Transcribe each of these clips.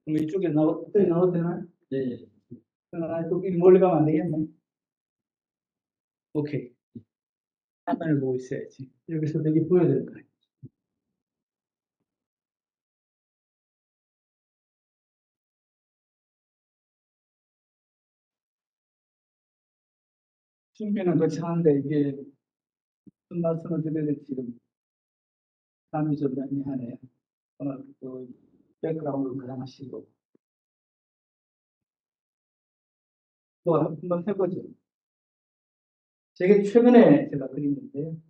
그럼 이쪽에 나와도 되나? 네. 또 멀리 가면 안 되겠네. 오케이. 화면을 보고 있어야지. 여기서 여기 보여야 될 거야. 준비는 거창한데 이게 무슨 말씀을 드려야 될지 지금 감이 좀 애매하네요. 또 백그라운드 가능하시고 또 한번 해보죠. 최근에 제가 그렸는데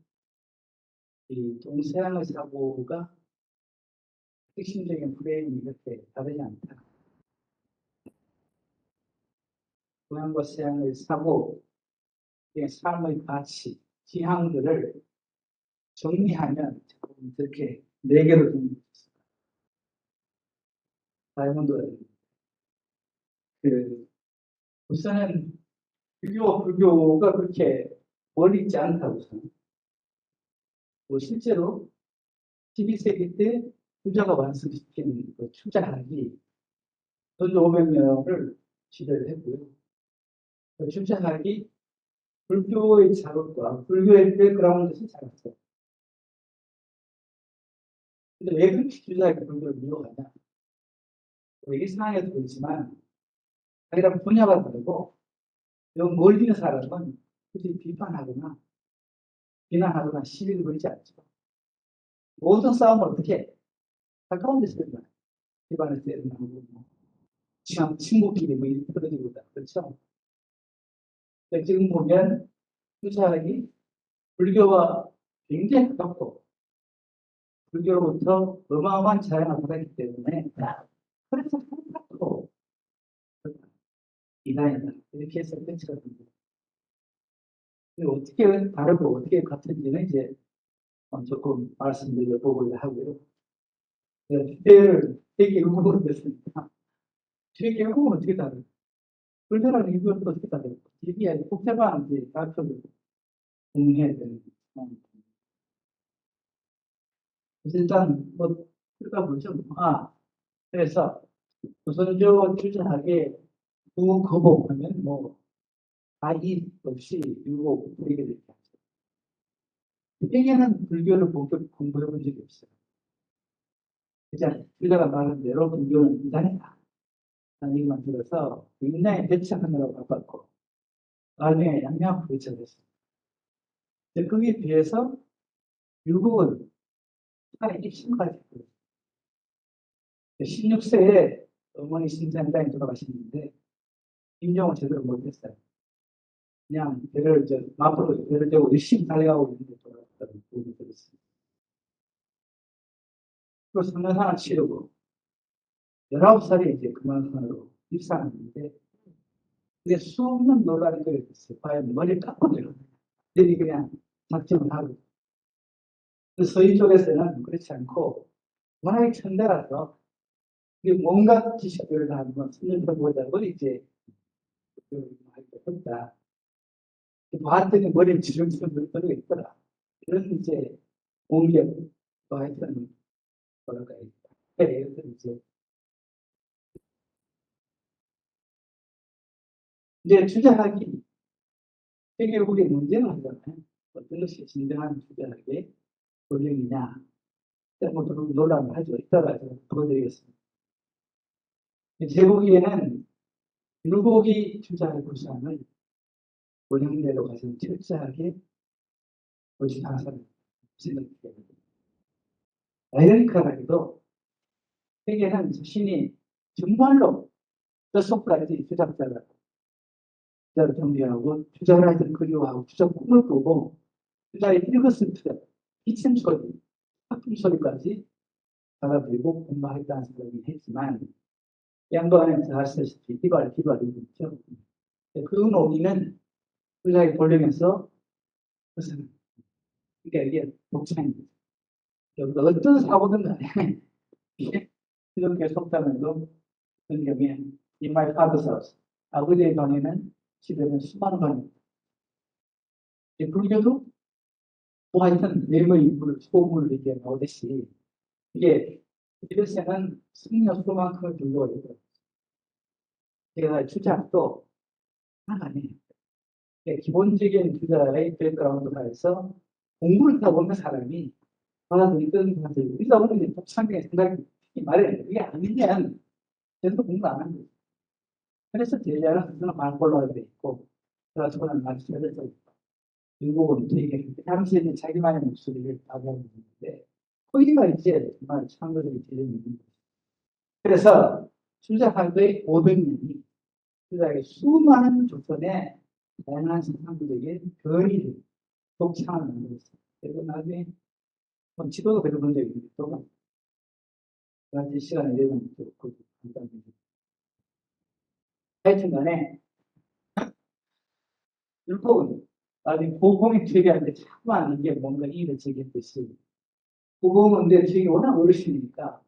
이 동서양의 사고가 핵심적인 프레임이 이렇게 다르지 않다. 동양과 서양의 사고, 삶의 가치, 지향들을 정리하면 이렇게 네 개로 정리했습니다. 다이몬드 우선은 불교가 그렇게 멀리 있지 않다고 생각합니다. 실제로 12세기 때 부자가 완성시킨 그 추자학이 전 500명을 지배를 했고요. 그 추자학이 불교의 자극과 불교의 백그라운드에서 자랐어요. 근데 왜 그렇게 추자학이 불교를 미워하냐? 이게 상황에도 그렇지만 자기랑 분야가 다르고 멀리 있는 사람은 굳이 비판하거나 비난하거나 시비를 걸지 않죠. 모든 싸움을 어떻게 해? 가까운 데서 일어나요. 집안에서 일어나고 친구끼리 이렇게 떨어지고 그렇죠. 지금 보면 투자학이 불교와 굉장히 가깝고 불교로부터 어마어마한 자양을 받았기 때문에 그래서 똑같고 이단이다 이렇게 해서 끝이가 됩니다. 어떻게 다르고 어떻게 같은지는 이제 조금 말씀드려보고자 하고요. 주제를 되게 일부러 됐습니다. 되게 일부러는 어떻게 다르고 불교라는 이유는 어떻게 다르고 이게 복잡한 이제 가르쳐를 공유해야 되는 일단 그러다 보죠. 그래서 조선조 주자하게 구거복하면 아이 없이 율곡 부리게 되죠. 회계는 불교를 공부해 본 적이 없어요. 그냥 주자가 말한 대로 불교는 이단이다. 라는 얘기만 들어서 굉장히 대처하느라고 바빴고 나중에 양양 부딪혀을 했습니다. 거기에 비해서 율곡은 차라리 입신까지 했어요. 16세에 어머니 신장당에 돌아가셨는데 임종을 제대로 못했어요. 그냥 앞으로 배를 대고 열심히 달려가고 있는데 돌아갔다는 부분이 들었습니다. 또 3년 하나 치르고 19살에 이제 금강산으로 입산했는데 그게 수없는 논란이 걸렸어요. 과연 머리를 깎고 내려오냐. 그냥 작정을 하고. 서희 쪽에서는 그렇지 않고 워낙에 천대라서 뭔가 지식들을 다 한번 설명해보자고 이제 했다. 봤더니 머리를 지름지름 떨고 있더라. 이런 이제 공격, 또 하여튼 뭐랄까, 이제 주장하기 세계국의 문제는 하잖아요. 어떤 것이 진정한 주장하기의 권력이냐. 논란을 하죠. 이따가 제가 보여드리겠습니다. 제 보기에는 율곡이 주장할 구상을 원형대로 가서 철저하게 의식하는 사람이 생각이 됩니다. 아이러니컬하게도 세계는 자신이 정말로 뼛속까지 주장자를 정리하고 주장을 하여튼 그리워하고 주장 꿈을 꾸고 주장의 읽었을 때 기침 소리, 학품 소리까지 받아들이고 공부하겠다는 생각이 했지만 양반은 아시다시피 기발이 있죠. 그 논의는 주장의 본령에서 무슨 그러니까 이게 독창입니다. 어떤 사고든 간에 이렇게 속담에도 성경에 In my father's house 아버지의 방에는 집에는 수많은 방이 불교도 하여튼 내의 소문을 이렇게 나오듯이 이게 이것에는 승려수만큼을 들고 있고, 제가 주작도 하나님, 기본적인 투자의 백그라운드가 해서 공부를 하다 보면 사람이 받아들이던 사람들이 우리가 오늘 독창의 생각이 말해 이게 아니면 계속 공부 안 하는 거죠. 그래서 제자는 스스로 말골로 되어 있고, 그래서는 말씀을 해서 일국은 되게 당시에는 자기만의 목소리를 가지고 있는데 거기가 이제 정말 창조적인 재능이 있는 거죠. 그래서 주자학의 500년이 주자의 수많은 조선의 다양한 사상들에게 변이를 독창을 만들었어요. 그리고 나중에 지도도 그런 본 적이 있는데 또 나중에 시간을 내면 또 간단히 하여튼간에 율법은 나중에 고봉이 되게하는데 자꾸만 이게 뭔가 일을 제기했듯이 고봉은 내 되게 워낙 어르신이니까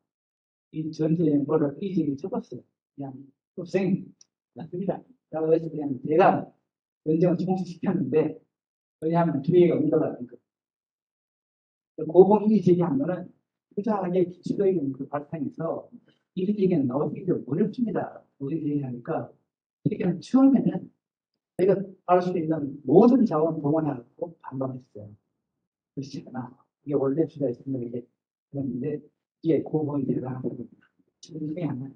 이 전쟁에 뭐를 이직이 적었어요. 그냥 고생 납니다. 라고 해서 그냥 내가 전쟁을 종식시켰는데 왜냐하면 뒤에가 올라가니까 고봉이 제기하면은 투자하게 기초적인 그 바탕에서 이런 얘기는 나오기 좀 어렵습니다. 우리 얘기하니까 그러니까 처음에는 내가 알 수 있는 모든 자원 동원해갖고 반박했어요. 그렇지않아 이게 원래 투자의 생각이 그랬는데 이게 고봉이 대단한 거거든요. 중에 하나.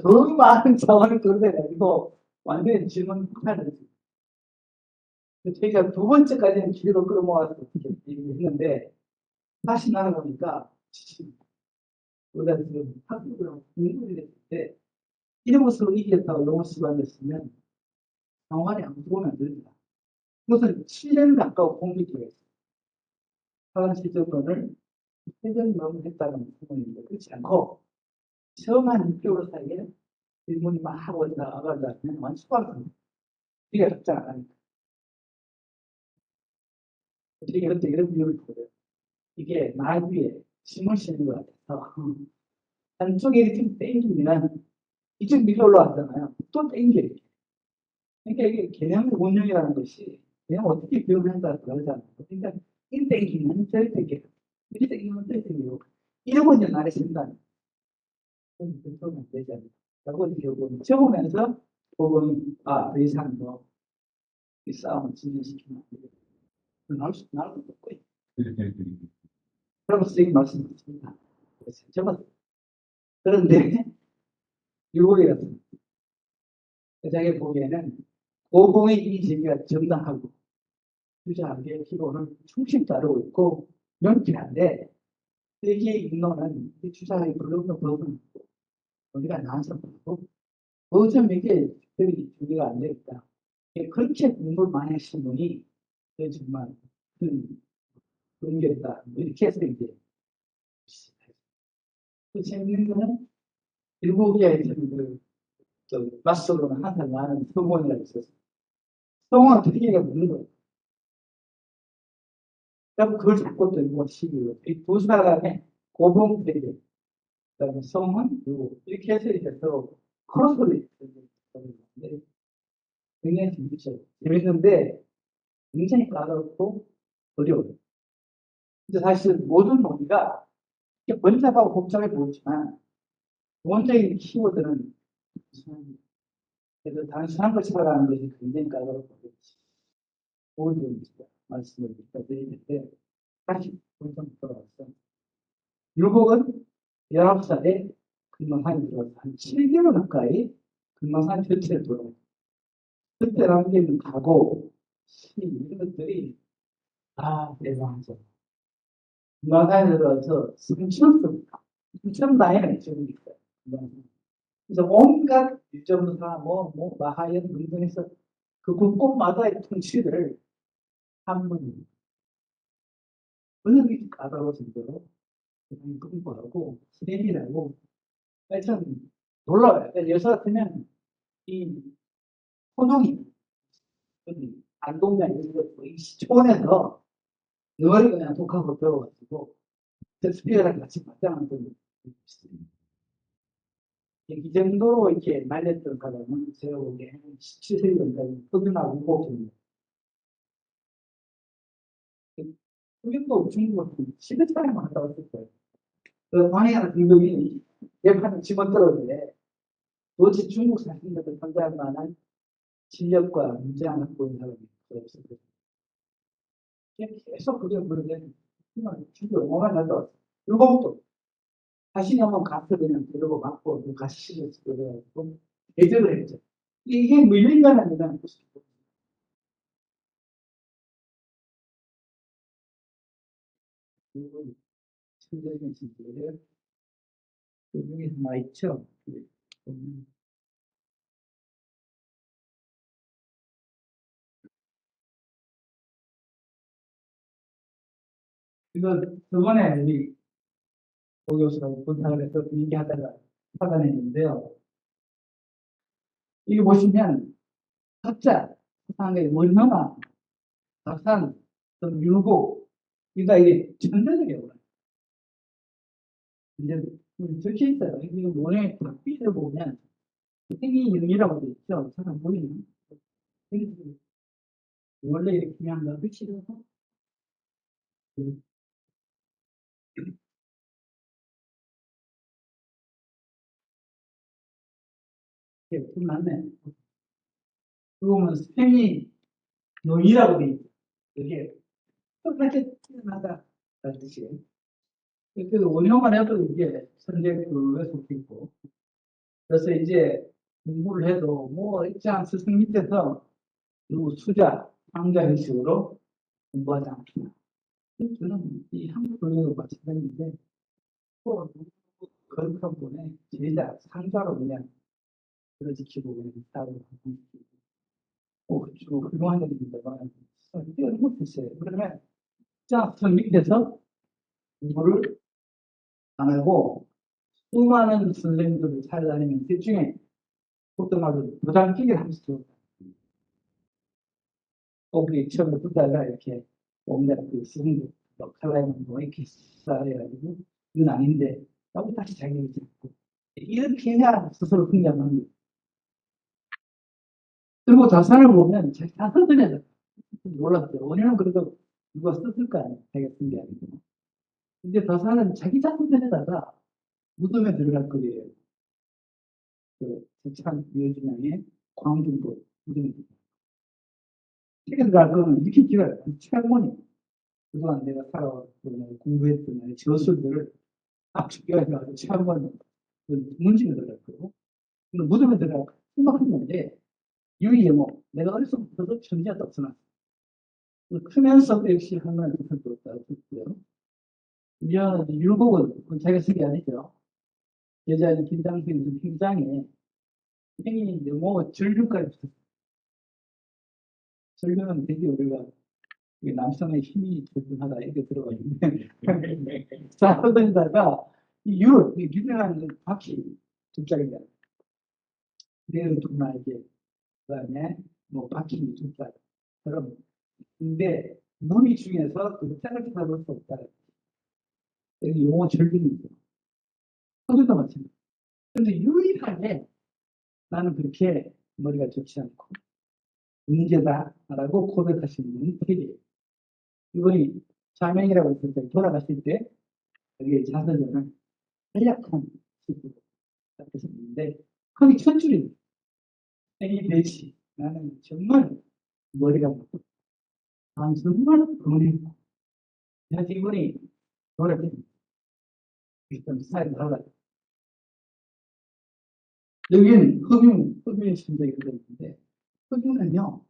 더 많은 자원을 끌어내가지고 완전히 질문 폭탄을 저희가 두 번째까지는 기회로 끌어모아서 어떻게 얘기했는데 다시 나눠보니까 우리가 지금 학교를 공부를 했을 때 이런 것으로 이겼다고 용어 수반했으면 상황이 안 보면 안 됩니다. 그것은 7년 가까운 공격기가 있어요. 사관 시점론을 7년 넘게 했다는 부분인데 그렇지 않고 처음 한 6개월 사이에 질문이 막 하고 나가면 완전 수박입니다. 이게 답장 안 하니까. 이런 비율을 보여요. 이게 나귀에 힘을 실는 것 같아서 한쪽에 이렇게 땡기면 이쪽 밀려 올라왔잖아요. 또 땡겨요. 그러니까 이게 개념의 운영이라는 것이 그냥 어떻게 기억한다 그러잖아요. 그러니까 이 땡기면 저리 땡겨요. 이리 땡기면 저리 땡겨요. 이러고 이제 나를 신다는 그건 안 되지 않나. 라고 이제 요거는 적으면서 보고는 더 이상 이 싸움을 진전시키면 안 되겠다. 나올 것도 없고. 그러고 선생님 말씀드렸습니다. 적었어요. 그런데 유혹이었습니다. 자기 보기에는 고공의 이 제기가 정당하고 투자하기에 기본을 충실히 따르고 있고 명쾌한데 여기에 있는 이 투자의 불능도 법은 우리가 나눠서 보고 어쩜 이게 특별히 준비가 안 되겠다. 그렇게 공부를 많이 하신 분이 정말 큰 연결이다. 이렇게 해서 이제 그 재밌는 거는 일국에 맞서로는 항상 많은 성원이라고 있었어요. 성원 특이가 묻는 거예요. 그럼 그걸 잡고 또 이거 시기로 이두 사람의 고봉되게 그다음에 성원 그리고 이렇게 해서 이제 서로 크로스를 하는데 굉장히 재밌는데 굉장히 까다롭고 어려워요. 근데 사실 모든 논리가 번잡하고 복잡해 보이지만 원적인 키워드는 그래서 단순한 걸 찾아가는 것이 굉장히 까다롭고 모든 말씀을 드리는데 다시 본성 돌아와서 율곡은 19살에 금강산에 들어와서 한 7개월 가까이 금강산 전체를 돌아요. 그때 남기는 가고 이런 것들이 대단하죠. 금강산에 들어와서 승천 라인을 지금 있어요. 그래서 온갖 유점사, 마하연 등등해서 그 곳곳마다의 통치를 한번 은근히 까다로울 정도로 공부하고 스냅이라고 하여튼 놀라워요. 여서 같으면 이 호동이 안동이나 이런 거 시초원에서 늘 그냥 독학으로 배워가지고 셰익스피어랑 같이 맞장하는 분이 있어요. 이 정도로 이렇게 말렸던 사람은 제가 보기에 17세 정도는 흑윤하고 우곡입니다. 흑윤도 중국은 10회 차례만 갔다 왔을 거예요. 그 광해한 등급이 개판을 집어들었는데 도대체 중국 사람들을 상대할 만한 실력과 문제안을 보인 사람이 없었거든요. 계속 그게 그런데 진짜 영화가 나도 일곱도 다시 한번 가서 그냥 데리고 맞고 같이 실렸을 그래가지고 대접을 했죠. 이게 밀린다는 데는 그리고 천재적인 진리를 그 중에 하나 있죠. 이거 저번에 우리 고 교수가 부탁을 해서 얘기하다가 받아냈는데요. 이거 보시면 각자 세상의 원형아, 박산, 또 율곡, 그러니까 이게 전제적이에요. 이제 적혀 있어요. 이거 원형의 답비를 보면 행위형이라고 돼 있죠. 사람 보이는. 원래 이렇게 그냥 그치로 이렇게 끝났네. 그거 보면 행위 용이라고 돼 있죠. 이게 똑같이 태어나다 라는 뜻이에요. 그래서 원형만 해도 이게 선제급에 속해 있고. 그래서 이제 공부를 해도 뭐 입장 스승 밑에서 누구 수자, 상자 형식으로 공부하지 않습니다. 저는 이 한국 교육도 마찬가지인데 또 거룩한 분의 제자, 상자로 그냥 들어지키고 그냥 따로 훌륭한 일입니다만 이런 것도 있어요. 그러면 자, 선 밑에서 공부를 안 하고 수많은 선생님들을 찾아다니면 그 중에 보통 말로 도장끼기를 할 수 없어요. 우리 처음에 붙다가 이렇게 온갖 그 수능도 칼라이만 뭐 이렇게 쏴해가지고 이건 아닌데 라고 다시 자기를 잡고 이렇게 해야 스스로 긍정하는 거예요. 그리고 자산을 보면 자기 다 써드려요. 몰랐어요. 원인은 그래도 누가 썼을 거 아니에요. 자기가 쓴 게 아니고. 근데 자산은 자기 자산에다가 무덤에 들어갈 거예요. 그 서창 유해진양의 광중도 무덤에 들어갈 거예요. 책에 들어갈 거는 이렇게 길어요. 책할머니. 그동안 내가 살아왔던 공부했던 저술들을 압축해가지고 책할머니 문집에 들어갈 거고 무덤에 들어갈 수많은 건데 유의의 뭐 내가 어렸을 때부터 천지가 없어놨어. 크면서 역시 하나의 뜻을 뒀고요. 미안, 율곡은 자기가 쓴 게 아니죠. 여자인 김장수님 행장에 행이 영어 전류까지 붙었어요. 전류는 되게 우리가 남성의 힘이 존중하다 이렇게 들어가 있는데 자, 그러다가 이 유명한 바퀴 두 짝입니다. 내일 두나에게 그다음에 뭐 바퀴 두 짝처럼 근데 무리 중에서 그 짝을 찾아볼 수 없다. 여기 용어 절빙이 있어요. 거기도 마찬가지. 근데 유일하게 나는 그렇게 머리가 좋지 않고 문제다라고 고백하시는 분이 되게 이분이 자명이라고 했을 때 돌아가실 때 여기 자서전을 간략한 식으로 하셨는데 거기 첫 줄이 이 대시 나는 정말 머리가 나쁘다. 난 정말 불운했고 그래서 이분이 노력해 좀 스타일이 달라요. 여기는 흡윤의 심정이 들어있는데 흡윤은요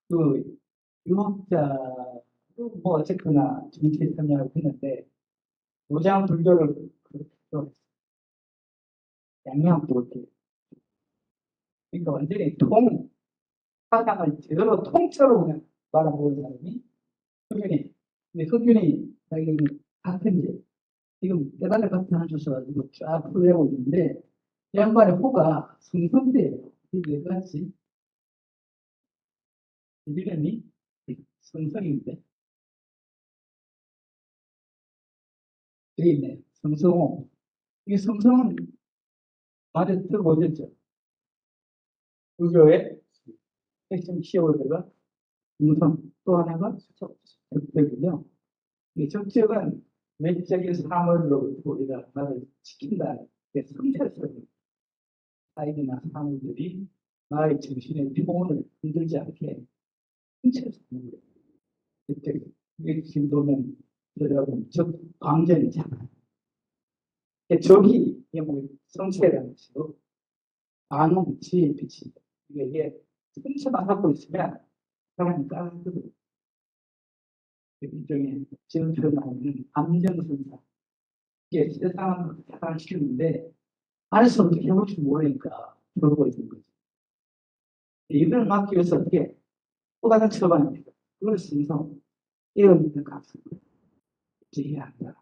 그 유학자 뭐 어쨌거나 정치에 참여하고 했는데 노장 불교를 그렇게 양양도 그렇게 그러니까 완전히 사상을 제대로 통째로 그냥 말아먹은 사람이 흑윤이. 근데 흑윤이 자기는 같은지 지금 깨달을 같은 한 주셔가지고 쫙 풀려고 있는데 이 양반의 호가 성성대예요. 이게 같이 이름이 성성인데 여기 있네. 성성호. 이게 성성은 말에 들어보셨죠? 불교의 핵심 키워드가 음성 또 하나가 적적이죠. 이 적적은 외적인 사물로부터 우리가 나를 지킨다. 성찰스러운 사이비나 사물들이 나의 정신의 기본을 흔들지 않게 성찰스러운 거예요. 그때 이게 지금 보면 여러분 적 광전이잖아요. 적이 뭐 성체라는 것이고 반응 지의 빛이 이게 성체만 갖고 있으면 사람이 까거든. 일종의 지금 표현하면 감정선사. 이게 세상을 타락시키는데 안에서 어떻게 해볼 줄 모르니까 그러고 있는 거죠. 이걸 막기 위해서 어떻게 또 다른 처방입니다. 그걸 쓰면서 이런 있는 값을 지해야 한다.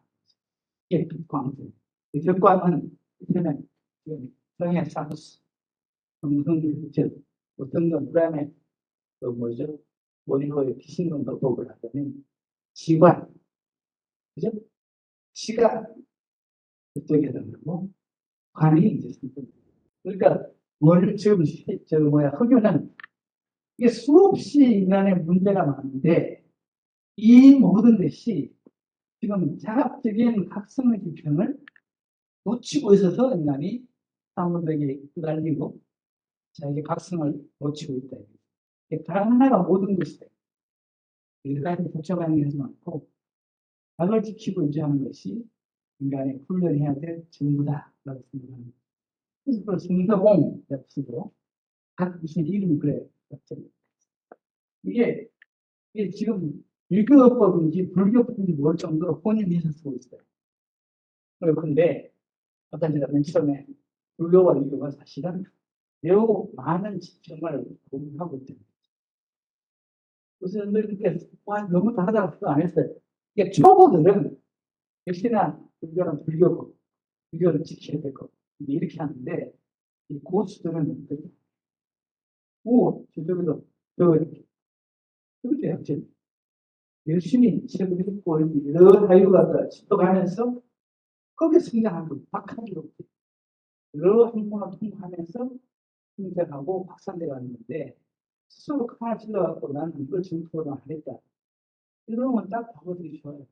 이게 빛광들. 빛광은 이제는 성의 사무스, 성성질, 어떤 건 그다음에 또 뭐죠? 원인호의 비신경 방법을 하자면 지관, 그죠? 시가 그쪽에 들어가고 관이 이제 성격. 그러니까 뭘 지금 저 뭐야 흑유는 이게 수없이 인간의 문제가 많은데 이 모든 것이 지금 자학적인 각성의 지평을 놓치고 있어서 인간이 사물에게 휘날리고 자기 각성을 놓치고 있다. 다른 하나가 모든 것이다. 인간이 복잡한 게 많고 악을 지키고 유지하는 것이 인간이 훈련해야 될 전부다라고 생각합니다. 그래서 그 성서공 약수도 각 무슨 이름이 그래요. 이게, 이게 지금 유교법인지 불교법인지 모를 정도로 혼용해서 쓰고 있어요. 그런데 어떤 제가 맨 처음에 불교와 유교가 사실은 매우 많은 정말 공유하고 있다. 무슨 이렇게 너무 다르다고 생각 안 했어요. 이게 초보들은 역시나 불교는 불교고 불교를 지켜야 되고 이렇게 하는데 이 고수들은 저쪽에도 그것도 약점. 열심히 책을 읽고 여러 자유를 갖다 짚어가면서 거기에 성장한 거 박하기로 여러 학문을 통과하면서 성장하고 확산돼 갔는데 스스로 하나 질러갖고 나는 이걸 정토로 하겠다. 이러면 딱 바보들이 좋아요.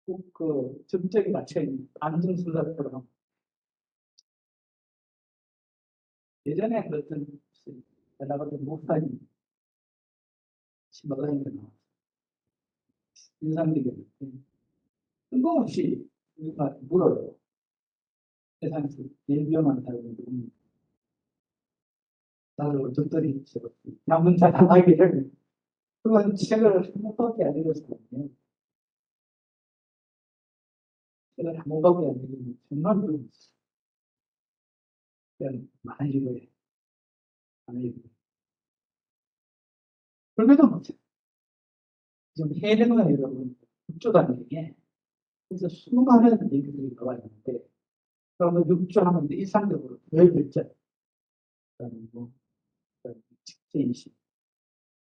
꼭 그 정적이 맞춰있는 안정수사처럼 예전에 그랬던 내가 봤던 목사님 신바다님이 나왔어요. 인상되게 뜬금없이 우리가 물어요. 세상에서 제일 위험한 사람은 누굽니까? 나를 어쩌더니 남은 자랑하기를 그건 책을 한 번밖에 안 읽었거든요. 책을 한 번밖에 안 읽으면 정말 모르겠어요. 그냥 많이 읽어야 돼. 많이 읽어야 돼. 불교도 마찬가지. 지금 해내는 여러분 국조라는 게 그래서 수많은 얘기들이 나와 있는데 그러면 육조하면 일상적으로 왜 결정? 뭐 직제인식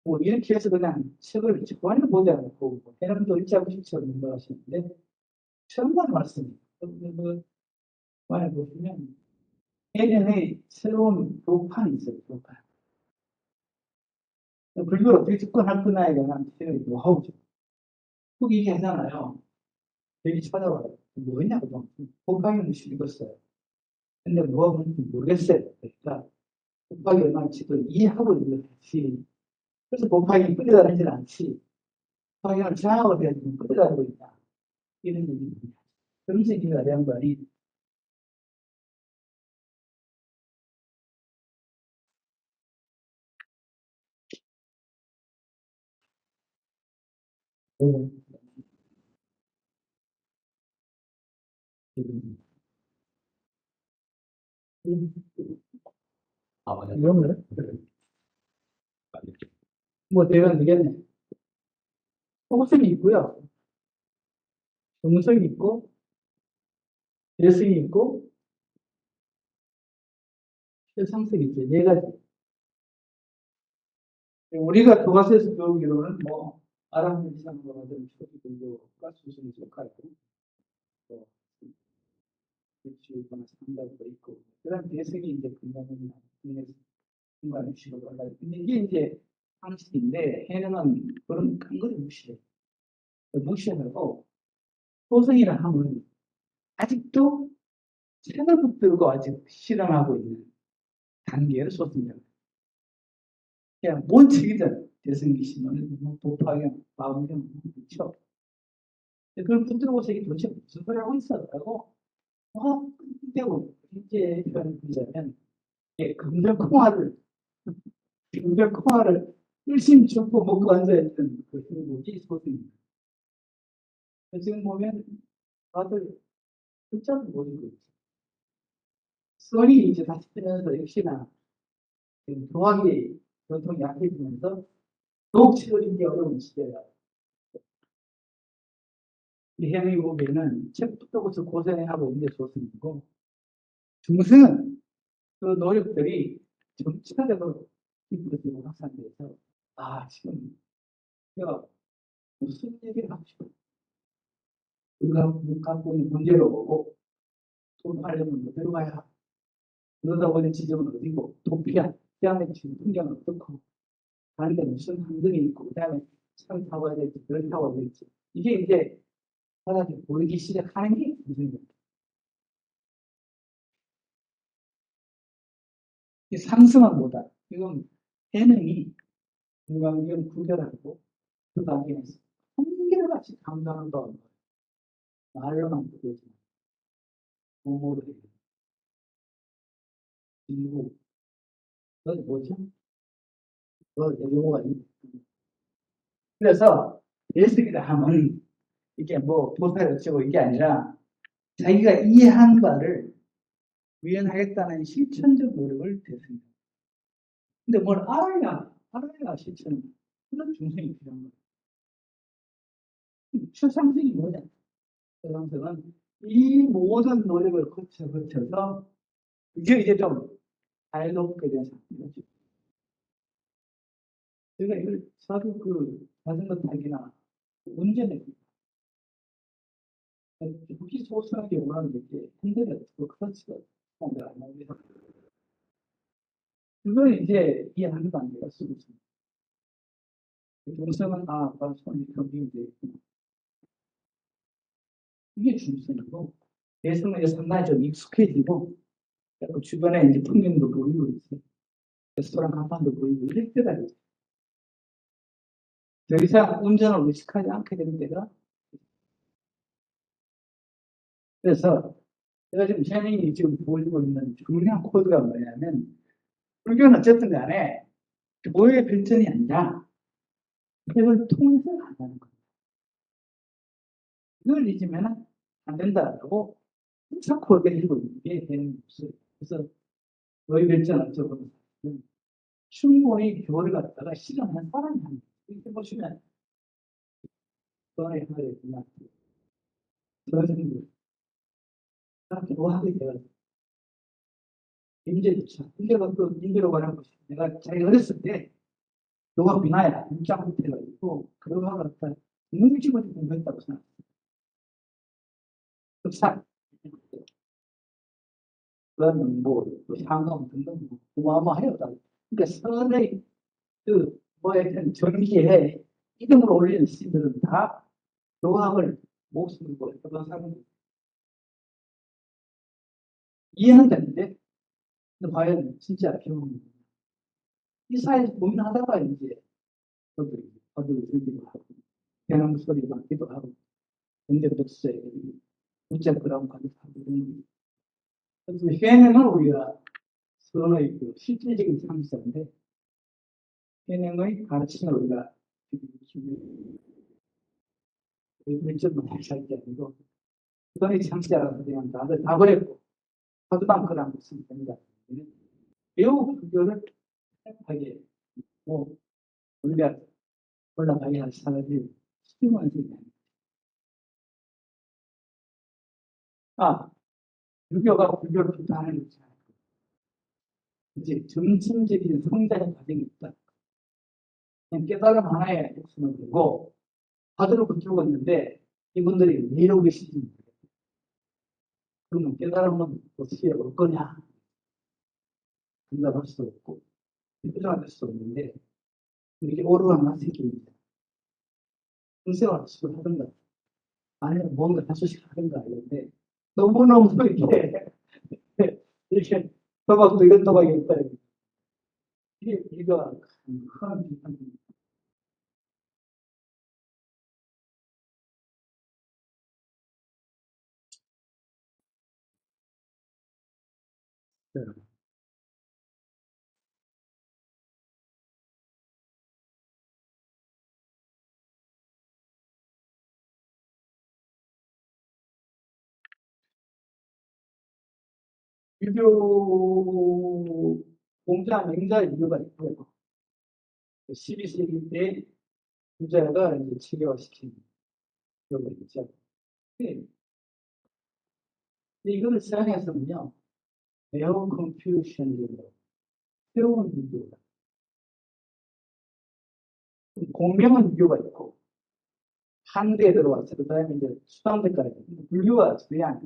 뭐 이렇게 해서 그냥 책을 전혀 보지 않고 해남도 일자고 싶처럼 공부하시는데 정말 말씀이에요. 그 만약 보시면 내년에 새로운 교판이 있어요. 교판. 불교를 어떻게 접근할 거냐에 대한 생각이 노하우죠. 꼭 얘기하잖아요. 여기 찾아와요. 뭐였냐고 법화경을 읽었어요. 근데 뭐가 뭔지 모르겠어요. 그러니까 법화기 얼마나 지금 이해하고 있는 것이 그래서 법화경이 끌려다니질 않지. 법화경을 장악을 해가지고 끌려다니고 있다. 이런 얘기입니다. 정신이가 대한 말이 아, 맞아. 이런 거요? 뭐, 대화가 되겠네. 호성이 있고요. 정성이 있고, 재성이 있고, 실상성이 있죠. 네 가지. 우리가 교과서에서 배우기로는 뭐, 아람 이상과 같은 초기 종교가 수순이 속하고, 또, 일주일거나 상담도 있고, 그 다음 대성이 이제 금강이나 중간에 식으로 올라요. 근데 이게 이제 상식인데, 해는 그런 큰 거를 무시해. 무시하고, 소승이라 하면 아직도 책을 붙들고 아직 실험하고 있는 단계를 소승이라고 해요. 그냥 뭔 책이든 대승기 신문, 뭐 도파경, 마음경, 그렇죠. 그걸 붙들고서 이게 도대체 무슨 소리 하고 있어라고 되고 이제 표현을 드리자면 금절콩화를 열심히 줍고 먹고 앉아있던 그 행복이 소승입니다. 지금 보면 다들 글자를 못 읽고 있죠. 선이 이제 다시 뜨면서 역시나 도학이 전통이 약해지면서 더욱 책을 읽기 어려운 시대가 이 행위 보기에는 책 붙들고서 고생하고 있는 게 소승이고 중승은 그 노력들이 점차적으로 깊어지고 확산돼서 지금 내가 무슨 얘기를 하고 싶어 갖고 있는 문제로 보고 돌파하려면 어디로 가야 그러다 보니 지점은 어디고 도피야 태양의 지금 풍경은 어떻고 다른데 무슨 함정이 있고 그다음에 차를 타고 가야 될지 배를 타고 가야 될지 이게 이제 하나씩 보이기 시작하는 게 무슨입니다. 이 상승은 뭐다? 이건 해능이 인간견 구별하고 그 다음에 한결같이 감당하는 거 말로만 되지 몸으로 해요. 그리고 그건 뭐죠? 그걸 용어가 있는 그래서 예술이라 하면 이게 뭐 도사를 어쩌고 이게 아니라 자기가 이해한 바를 구현하겠다는 실천적 노력을 대습니다. 근데 뭘 알아야 실천 그런 중생이 필요한 거예요. 최상승이 뭐냐? 최상승은 이 모든 노력을 거쳐서 이게 이제 좀 자유롭게 된 상태죠. 제가 이걸 저도 그 자전거 타기나 운전에 혹시 소수하게 원하는 게 핸들이 그 클러치가 뭔가 안 나오면서 그걸 이제 이해하는 단계가 쓰고 있습니다. 중성은 손이 경직이 되어 있구나. 이게 중성이고 대성은 이제 상당히 좀 익숙해지고 주변에 이제 풍경도 보이고 있어요. 레스토랑 간판도 보이고 이럴 때가 있어요. 더 이상 운전을 의식하지 않게 되는 때가 그래서 제가 지금 샤닝이 지금 보여주고 있는 중요한 코드가 뭐냐면 불교는 어쨌든 간에 뭐의 발전이 아니라 이걸 통해서 간다는 거예요. 이걸 잊으면 안 된다라고 항상 코드를 읽고 있는 게 되는 것이에요. 그래서 뭐의 발전 어쩌고 충분히 교를 갖다가 실험한 사람이 합니다. 이렇게 보시면 교환의 하나를 그냥 저는 교환이 되어서 임제가 그 임제로 관한 것이 내가 자기가 어렸을 때 교화 비나야 문자 못해가지고 그거가 갖다 눈치껏 공부했다고 생각했어요. 흡사 그런 뭐 상금 등등 어마어마해요. 그러니까 선의 그 뭐에 전기에 이름을 올리는 시들은 다 교황을 목숨으로 했던 사람들 이해는 되는데 근데 과연 진짜 경험이 이 사회에서 고민하다가 이제 저들이 들기도 하고 대나무 소리 맡기도 하고 현대 독서에 문자 그라운 가기도 하고 이런 그래서 현행은 우리가 선의 그 실질적인 상식인데 현행의 가르침을 우리가 왼쪽만 살게 아니고 선의 상식이라서 그냥 다들 다 버렸고 하드방크라는 것은 됩니다. 매우 불교를 생각하게 뭐 우리가 올라가야 할 사람이 수용하는 게 불교가 불교를 비판하는 것이 아니고 이제 점진적인 성장의 과정이 있다. 그냥 깨달음 하나에 목숨을 걸고 받으러 그쪽으로 갔는데 이분들이 왜 이러고 계시지 모르겠어요. 그러면 깨달음은 어떻게 올 거냐? 응답할 수 없고 표정할 수 없는데 이게 오르가나 새끼입니다. 생생할 수를 하던가 아니, 뭔가 다소씩 하는 거 아닌데, 너무너무 이렇게 도박도 이런 도박이 있다. 이거 큰 비판입니다. 유교 공자, 맹자 유교가 있고요. 12세기 때 유자가 이제 체계화시킨 유교가 있죠. 근데 이거를 시작해서는요, 네오 컨퓨션이라고 새로운 유교가, 공명한 유교가 있고, 한대에 들어와서 그 다음에 이제 수당대까지 불교가 중요한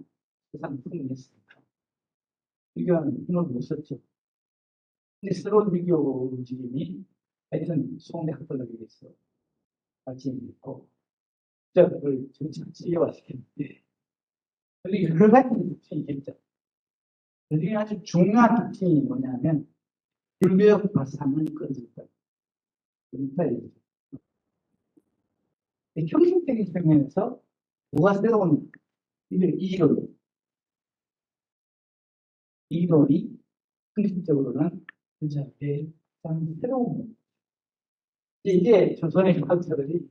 세상 풍미했습니다. 유교는 힘을 못 썼죠. 근데 새로운 유교 움직임이 하여튼 송대학벌에 의해서 발전이 있고, 그걸 정치적 지혜화시켰는데, 근데 여러 가지 특징이 있겠죠. 그중에 아주 중요한 특징이 뭐냐면, 불교적 발상을 끊어진다. 형식적인 측면에서 뭐가 새로운 이론, 이론이 형식적으로는 진짜에 새로운 거. 이게 조선의 과학자들이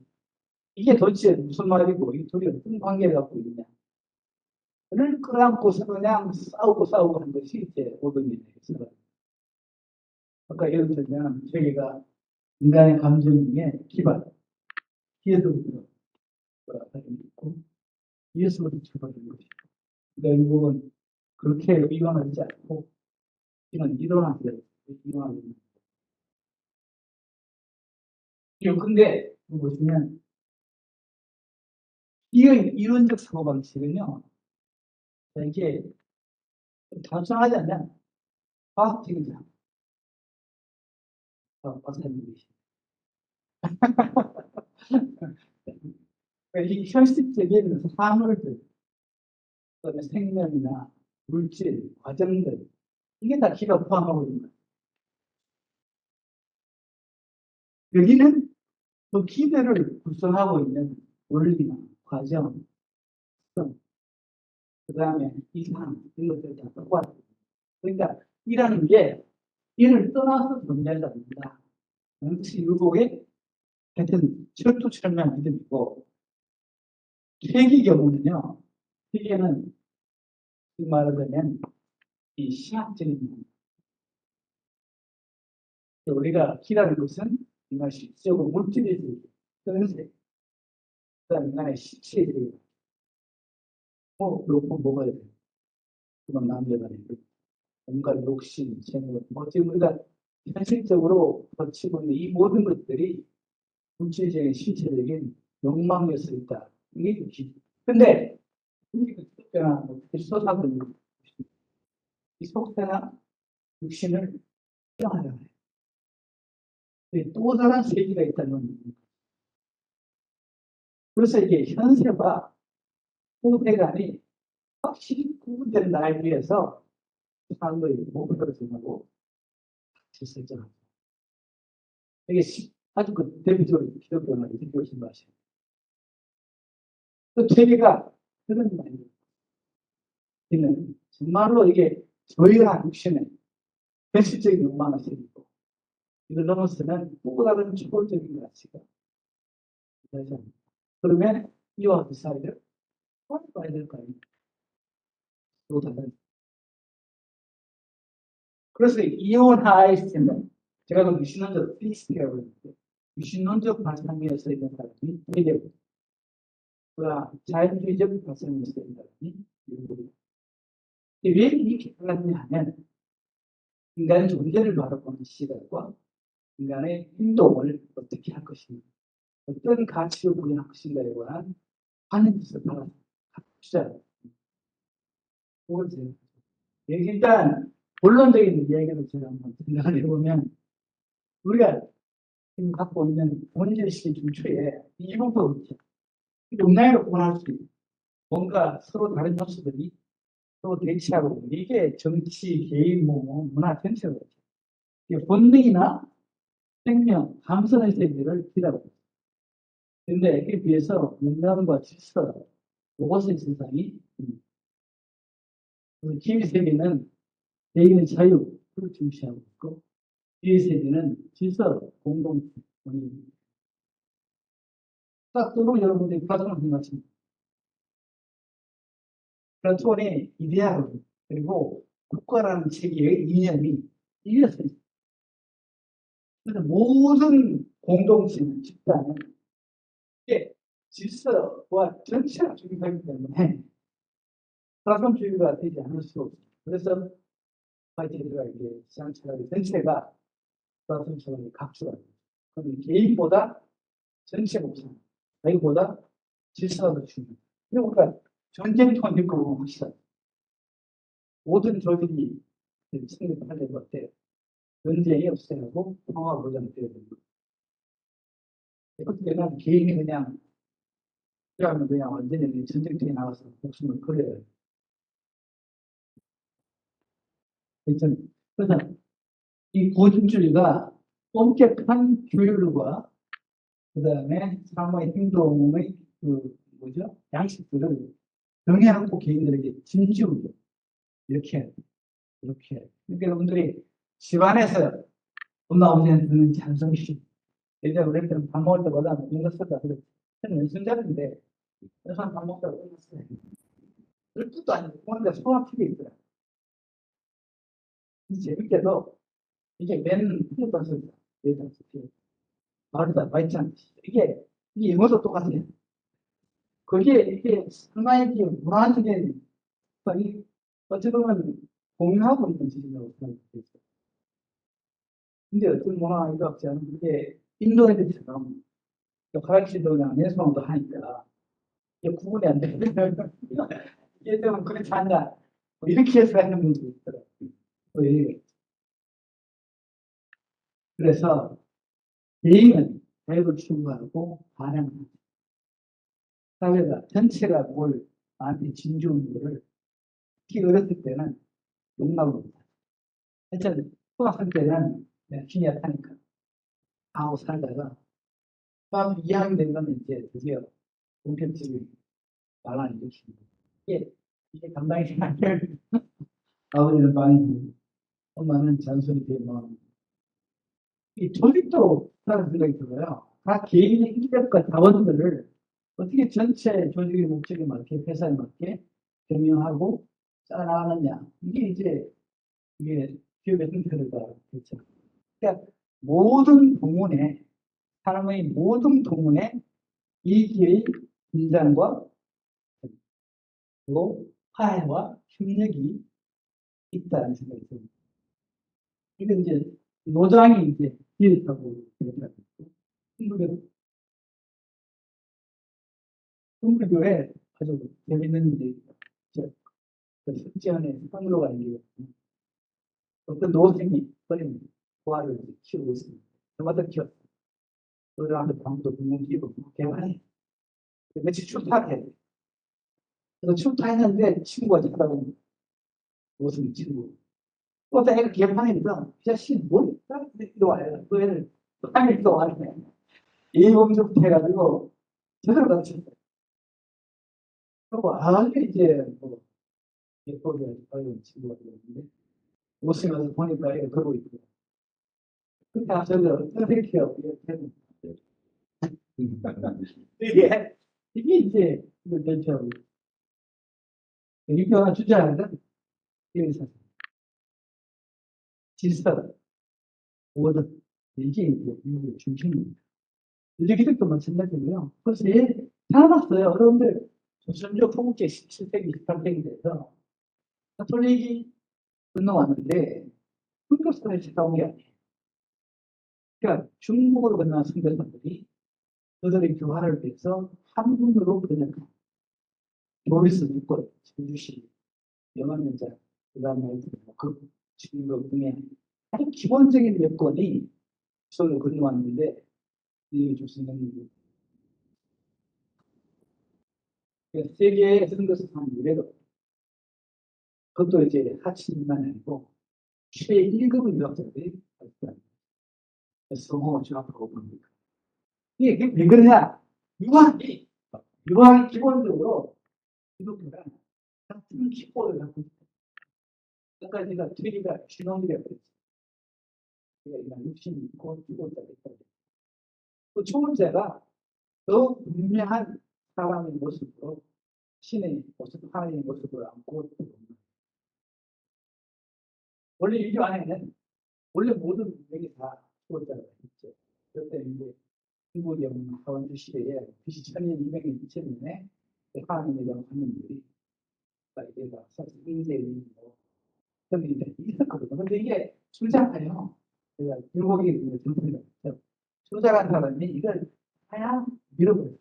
이게 도대체 무슨 말이고 이 둘이 어떤 관계를 갖고 있냐. 그를 끌어안고서 그냥 싸우고 한 것이 이제 오동이에요. 아까 예를 들면 저희가 인간의 감정의 기반, 뒤에서부터 있고, 뒤에서부터 출발하는 것이고. 그러니까 이 부분 그렇게 의존하지 않고, 이건 일어나세요. 일어나는. 근데 보시면 이 이론적 사고방식은요, 이게 단순하지 않냐? 과학적이죠. 박사님이시. 이 현실적인 사물들, 그다음에 생명이나 물질, 과정들, 이게 다 기가 포함하고 있는 거예요. 여기는 그 기대를 구성하고 있는 원리나 과정, 그 다음에 이상, 이런 것들 다 똑같아요. 그러니까 이라는 게 이를 떠나서 존재하지 않는다. 역시 유곡의 하여튼 철두철미한 믿음이고, 회계 경우는요, 회계는 말하자면 이 신학적인 부분. 우리가 기라는 것은 인간의 실제적으로 물질의 세계, 현세, 그다음 인간의 시체의 세계, 요건 뭐가 돼요? 그건 남녀간의 뭔가 욕심, 재물, 지금 우리가 현실적으로 거치고 있는 이 모든 것들이 물질적인 신체적인 욕망일 수 있다. 이게 기. 근데 우리가 특별한 쏟아부는 이 속세나 육신을 떠나야 해. 또 다른 세계가 있다는. 그래서 이게 현세와 후세간이 확실히 구분된 날 위해서 사람들이 목표를 정하고 같이 설정하죠. 이게 아주 그 대표적으로 기독교나 기독교 신바시죠. 그 세계가 그런 말이에요. 정말로 이게 저희가 육신의 현실적인 욕망을 세우고 이걸 넘어서는 또 다른 초월적인 가치가 되지 않습니다. 그러면 이와 그 사이를 어떻게 봐야 될까요? 또 다른. 그래서 이온하의 시스템은 제가 그 유신론적 피스케라고 했는데 유신론적 발상에서 있는 사람이 되게 자연주의적 발상에서 있는 사람이 일부입니다. 왜 이렇게 달랐냐 하면 인간의 존재를 바라보는 시각과 인간의 행동을 어떻게 할 것인가, 어떤 가치를 부여할 것인가에 관한 관념에서 달라서 각자 그걸 제가 일단 본론적인 이야기를 제가 한번 생각을 해보면 우리가 지금 갖고 있는 원죄의식의 중초에 이론도 없죠. 용량으로 구분할 수 있는 뭔가 서로 다른 요소들이 서로 대치하고 있는 이게 정치, 개인, 문화 전체로 이게 본능이나 생명, 감성의 세계를 기다리고 있습니다. 그런데 이에 비해서 문명과 질서, 로봇의 세상이 기의 세계는 개인의 자유를 중시하고 있고 기의 세계는 질서, 공동체, 딱 또로 여러분들이 플라톤을 생각하십니다. 플라톤의 이데아를 그리고 국가라는 체계의 이념이 이어서 있습니다. 그래서 모든 공동체는 집단은 질서와 전체가 중요하기 때문에 플라톤주의가 되지 않을 수 없습니다. 그래서 파이티가 이게 시장철학의 전체가 플라톤처럼 각주가 그럼 개인보다 전체 목상, 개인보다 질서가 더 중요합니다. 우리가 전쟁통일 거고 확실하죠. 모든 조직이 승리하려고 할 때 전쟁이 없애고 평화 보장돼야 됩니다. 그때 난 개인이 그냥 그냥 완전히 전쟁터에 나가서 목숨을 걸어야 그래서 이 고진주의가 엄격한 규율과 그다음에 사람의 행동의 양식들을 정해놓고 개인들에게 진지하게 이렇게 그러니까 여러분들이 집안에서 엄마 아버지한테 듣는 찬성식 예전에 우리 때는 밥 먹을 때마다 뭔가 쓰다 그랬지. 왼손잡인데 왼손 밥 먹다가 끝났어요. 그럴 것도 아니고 그런데 소화fik이 있더라. 재밌게도 이게 맨 필요해서 말이다 말짱 이게 영어도 똑같아요. 그게 이게 상당히 문화적인 어찌 보면 공유하고 있는 지식이라고 생각해요. 근데 어떤 문화의학자는 그게 인도 애들처럼 가르치도 그냥 내수방도 하니까 이게 구분이 안 되거든요. 이게 좀 그렇지 않냐. 이렇게 해서 하는 분도 있더라고요. 그래서 개인은 자유를 추구하고 반영합니다. 사회가 전체가 뭘 나한테 진주는 거를 특히 어렸을 때는 용납을 못해요. 하여튼 초등학생 때는 내가 힘이 약하니까 하고 살다가 막 2학년 되면 이제 드디어 본격적인 반란이 일으킵니다. 이게 감당이 안 돼요. 아버지는 많이 엄마는 잔소리 되면 이 조직도 다른 생각이 들어요. 각 개인의 인격과 자원들을 어떻게 전체 조직의 목적에 맞게 회사에 맞게 경영하고 짜나가느냐 이게 기업의 형태를 다 그렇죠. 그러니까 모든 부문에 사람의 모든 부문에 이기의 긴장과 그리고 화해와 협력이 있다는 생각이 듭니다. 이건 이제 노장이 이제 기획하고 그랬고 흥부교에 아주 재밌는 일이 있죠. 숙지안에 상로가 있는 게 어떤 노생이 어린 고아를 키우고 있습니다. 저마다 키웠어요. 그러한테 방도 분명 끼고 개발해. 며칠 출타해. 그래서 출타했는데 친구가 있다고 노생이 친구. 또 애가 개판이니까 이 자식이 뭘 이리 와요. 그 애를 땅에 또 와요. 예범적부터 해가지고 제대로 가르쳤어요. 그리고 아주 이제 예쁘게 어린 친구가 되었는데 옷을 가서 보니까 애가 그러고 있고 그때 저는 선생님이요 이게 이제 전체하고 유교가 주장하는 여기서 질서 모든 이게 이제 유교 중심입니다. 윤리기득도 마찬가지고요. 그래서 잘 봤어요. 여러분들 조선조 통제 17세기, 18세기 돼서 가톨릭이 건너왔는데 선교사를 찾아온 게 아니에요. 그러니까 중국으로 건너온 선교사들이 그들의 교화를 위해서 한국으로 번역한 모리스 물권, 진주시, 영암연자, 그 다음에 그 지금 중에 아주 기본적인 여건이 서로 건너왔는데 이 조선은 세계의 선거사상 유래도 그것도 이제 하층만 아니고 최1급의 유학자들이 발표합니다. 성공을 취업하고 봅니다. 이게 왜 그러냐? 유학이 기본적으로 기독교가 같은 기본을 갖고 있다. 아까 제가 퇴리가 신혼이라고 그랬죠. 그러니까 육신이 있고 기본자가 있다. 그 초본자가 더 분명한 사람의 모습으로 신의 모습, 하나님의 모습을 안고 원래 인류 안에는 원래 모든 문명이 다 초본자가 있죠. 그때 이제 중국이 없는 하원주 시대에 BC 1200년, 2000년에 하나님에 대한 관념들이 이게 사실 인재의 뭐 그런 게 있었거든요. 근데 이게 출자가요. 제가 일본이 전통이라고 했죠. 출자한 사람이 이걸 그냥 밀어버려요.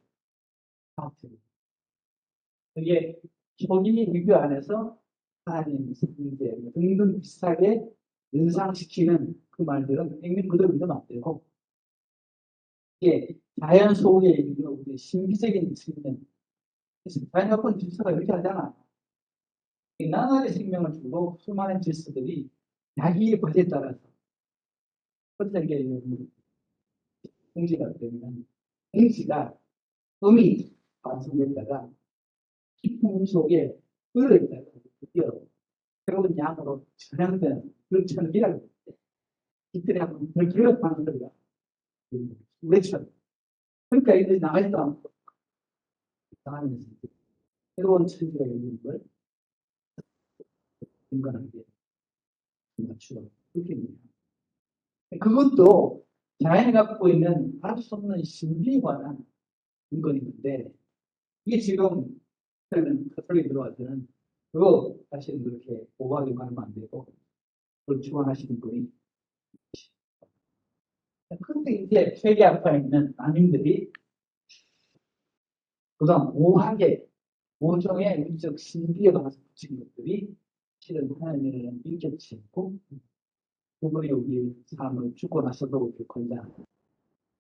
그게 기본이 리뷰 안에서 하나님, 인재 등등 비슷하게 연상시키는 그 말들은 읽는 그대로 믿으면 안 되고 이게 자연 속에 있는 우리 신비적인 측면 자연 여건 질서가 이렇게 하잖아. 나날의 생명을 주고 수많은 질서들이 자기의 것에 따라서 어떤 게 공지가 되면 공지가 음이 반성됐다가 깊은 속에 끌어있다가 드디어 새로운 양으로 전향되는 그런 천기라고 이들이 한번 덜 기억하는 소리가 우레천 그러니까 이들이 나가지도 않고 당하면서 새로운 천기가 있는 걸 인간에게 맞추고 그렇게 됩니다. 그것도 자연이 갖고 있는 알 수 없는 신비에 관한 인권이 있는데 이게 지금 카톨릭 들어와서는 그거 사실은 그렇게 오버하게 말하면 안 되고 그걸 주관하시는 분이 그런데 이제 세계 앞에 있는 난민들이 그동안 오하게 모종의 의적 신비에 관해서 붙인 것들이 실은 하나님을 인격치 않고 그분이 우리 삶을 죽고 나서도 우리 권장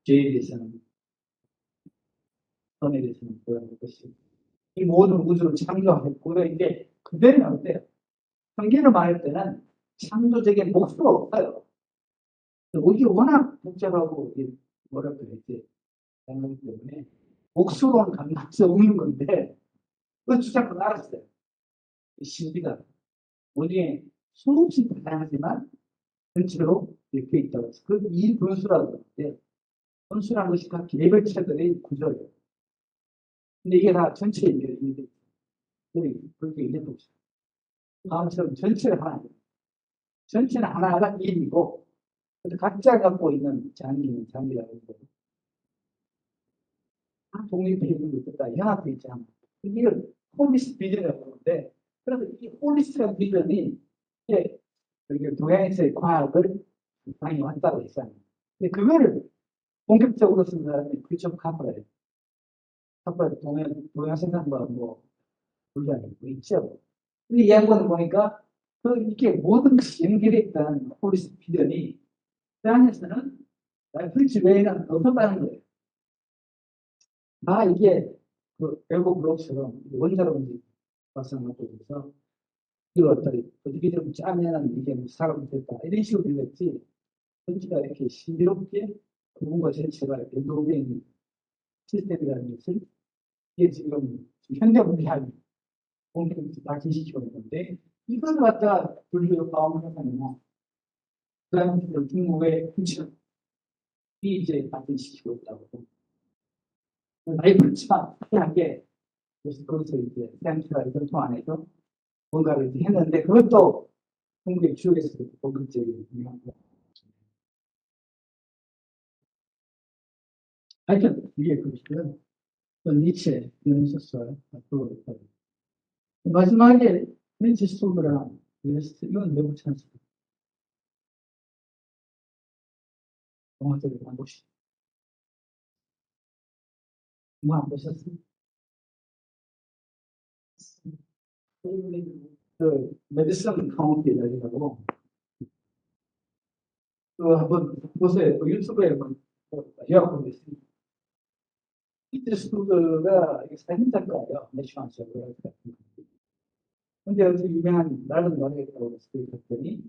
죄에 대해서는 선에 대해서는 보여줄 것이 이 모든 우주를 창조했고 이게 그대로 나올 때 성경을 말할 때는 창조적인 목수가 없어요. 이게 워낙 복잡하고 뭐랄까 이제 다양하기 때문에 목수로는 감당할 수 없는 건데 그 주장을 알았어요. 신비가 오직 수없이 다양하지만 전체로 이렇게 있다고 해서 그이 분수라고 하는데 분수라는 것이 각 개별체들의 구조예요. 근데 이게 다 전체 연결이 우리 그렇게 이해도 없어요. 다음처럼 전체가 하나예요. 전체는 하나가 일이고 각자 갖고 있는 장기는 장기라고 해서 다 독립되어 있는 것보다 연합되어 있지 않아. 이걸 홀리스트 비전이라고 하는데 그래서 이 홀리스트한 비전이 이게 동양에서의 과학을 많이 왔다고 했어요. 근데 그거를 본격적으로 쓴 사람이 크리스토프 카퍼예요. 카퍼 동양 생각과 뭐 분리하고 있죠. 근데 이 양반을 보니까 이게 모든 것이 연결해 있다는 홀리스트 비전이 그 안에서는 프리츠 외에는 없었다는 거예요. 이게 그 엘고 블록처럼 원자로 발생하고 있어서 이걸 어떻게 좀 짜면 이게 사람이 됐다 이런 식으로 들렸지 전체가 이렇게 신비롭게 그분과 전체가 연동되어 있는 시스템이라는 것을 이게 지금 현대 물리학이 본격적으로 발전시키고 있는데 이걸 갖다 분류로 가운데서는 그다음에 중국의 분치이 이제 발전시키고 있다고 많이 그렇지만 특이한 게 그래서 거기서 이제 샘스가 전통 안에서 뭔가를 이제 했는데 그것도 한국의 지역에서 본격적인 중요한 하여튼 이게 그것이고요. 또 니체 이런 썼어요. 마지막에 프렌치 스토브랑 이건 외국 찬스 영화들을 한 보시죠. 영화 안 보셨어요? 그 메디슨 카운티 이야기하고 그 한번 보세요. 그 유튜브에 한번 요약본 있습니다. 피트스부르가 사진 작가예요. 내셔널 지오그래피크. 근데 여기서 유명한 나를 말하겠다고 그래서 그랬더니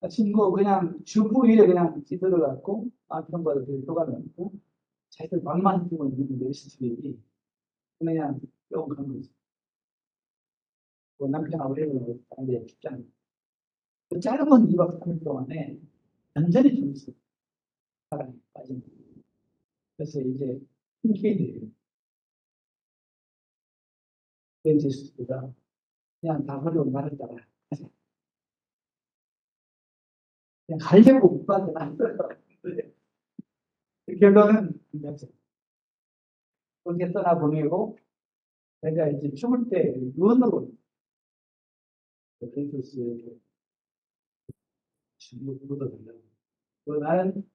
친구 그냥 주부 일에 그냥 찌들어갖고 남편과도 되게 교감이 없고 자기들 밥만 주고 있는 메리스트들이 그냥 뿅 간 거지. 그 남편하고 이러고 다른데 죽잖아. 그 짧은 2박 3일 동안에 완전히 죽었어. 사랑에 빠진 거. 그래서 이제 핑계이들이 벤지스가 그냥 다 버리고 나를 따라 그냥 가려고 못 받아. 결론은 그렇게 떠나보내고 내가 이제 죽을 때 유언으로 벤지스에게 묻어달라고. 나는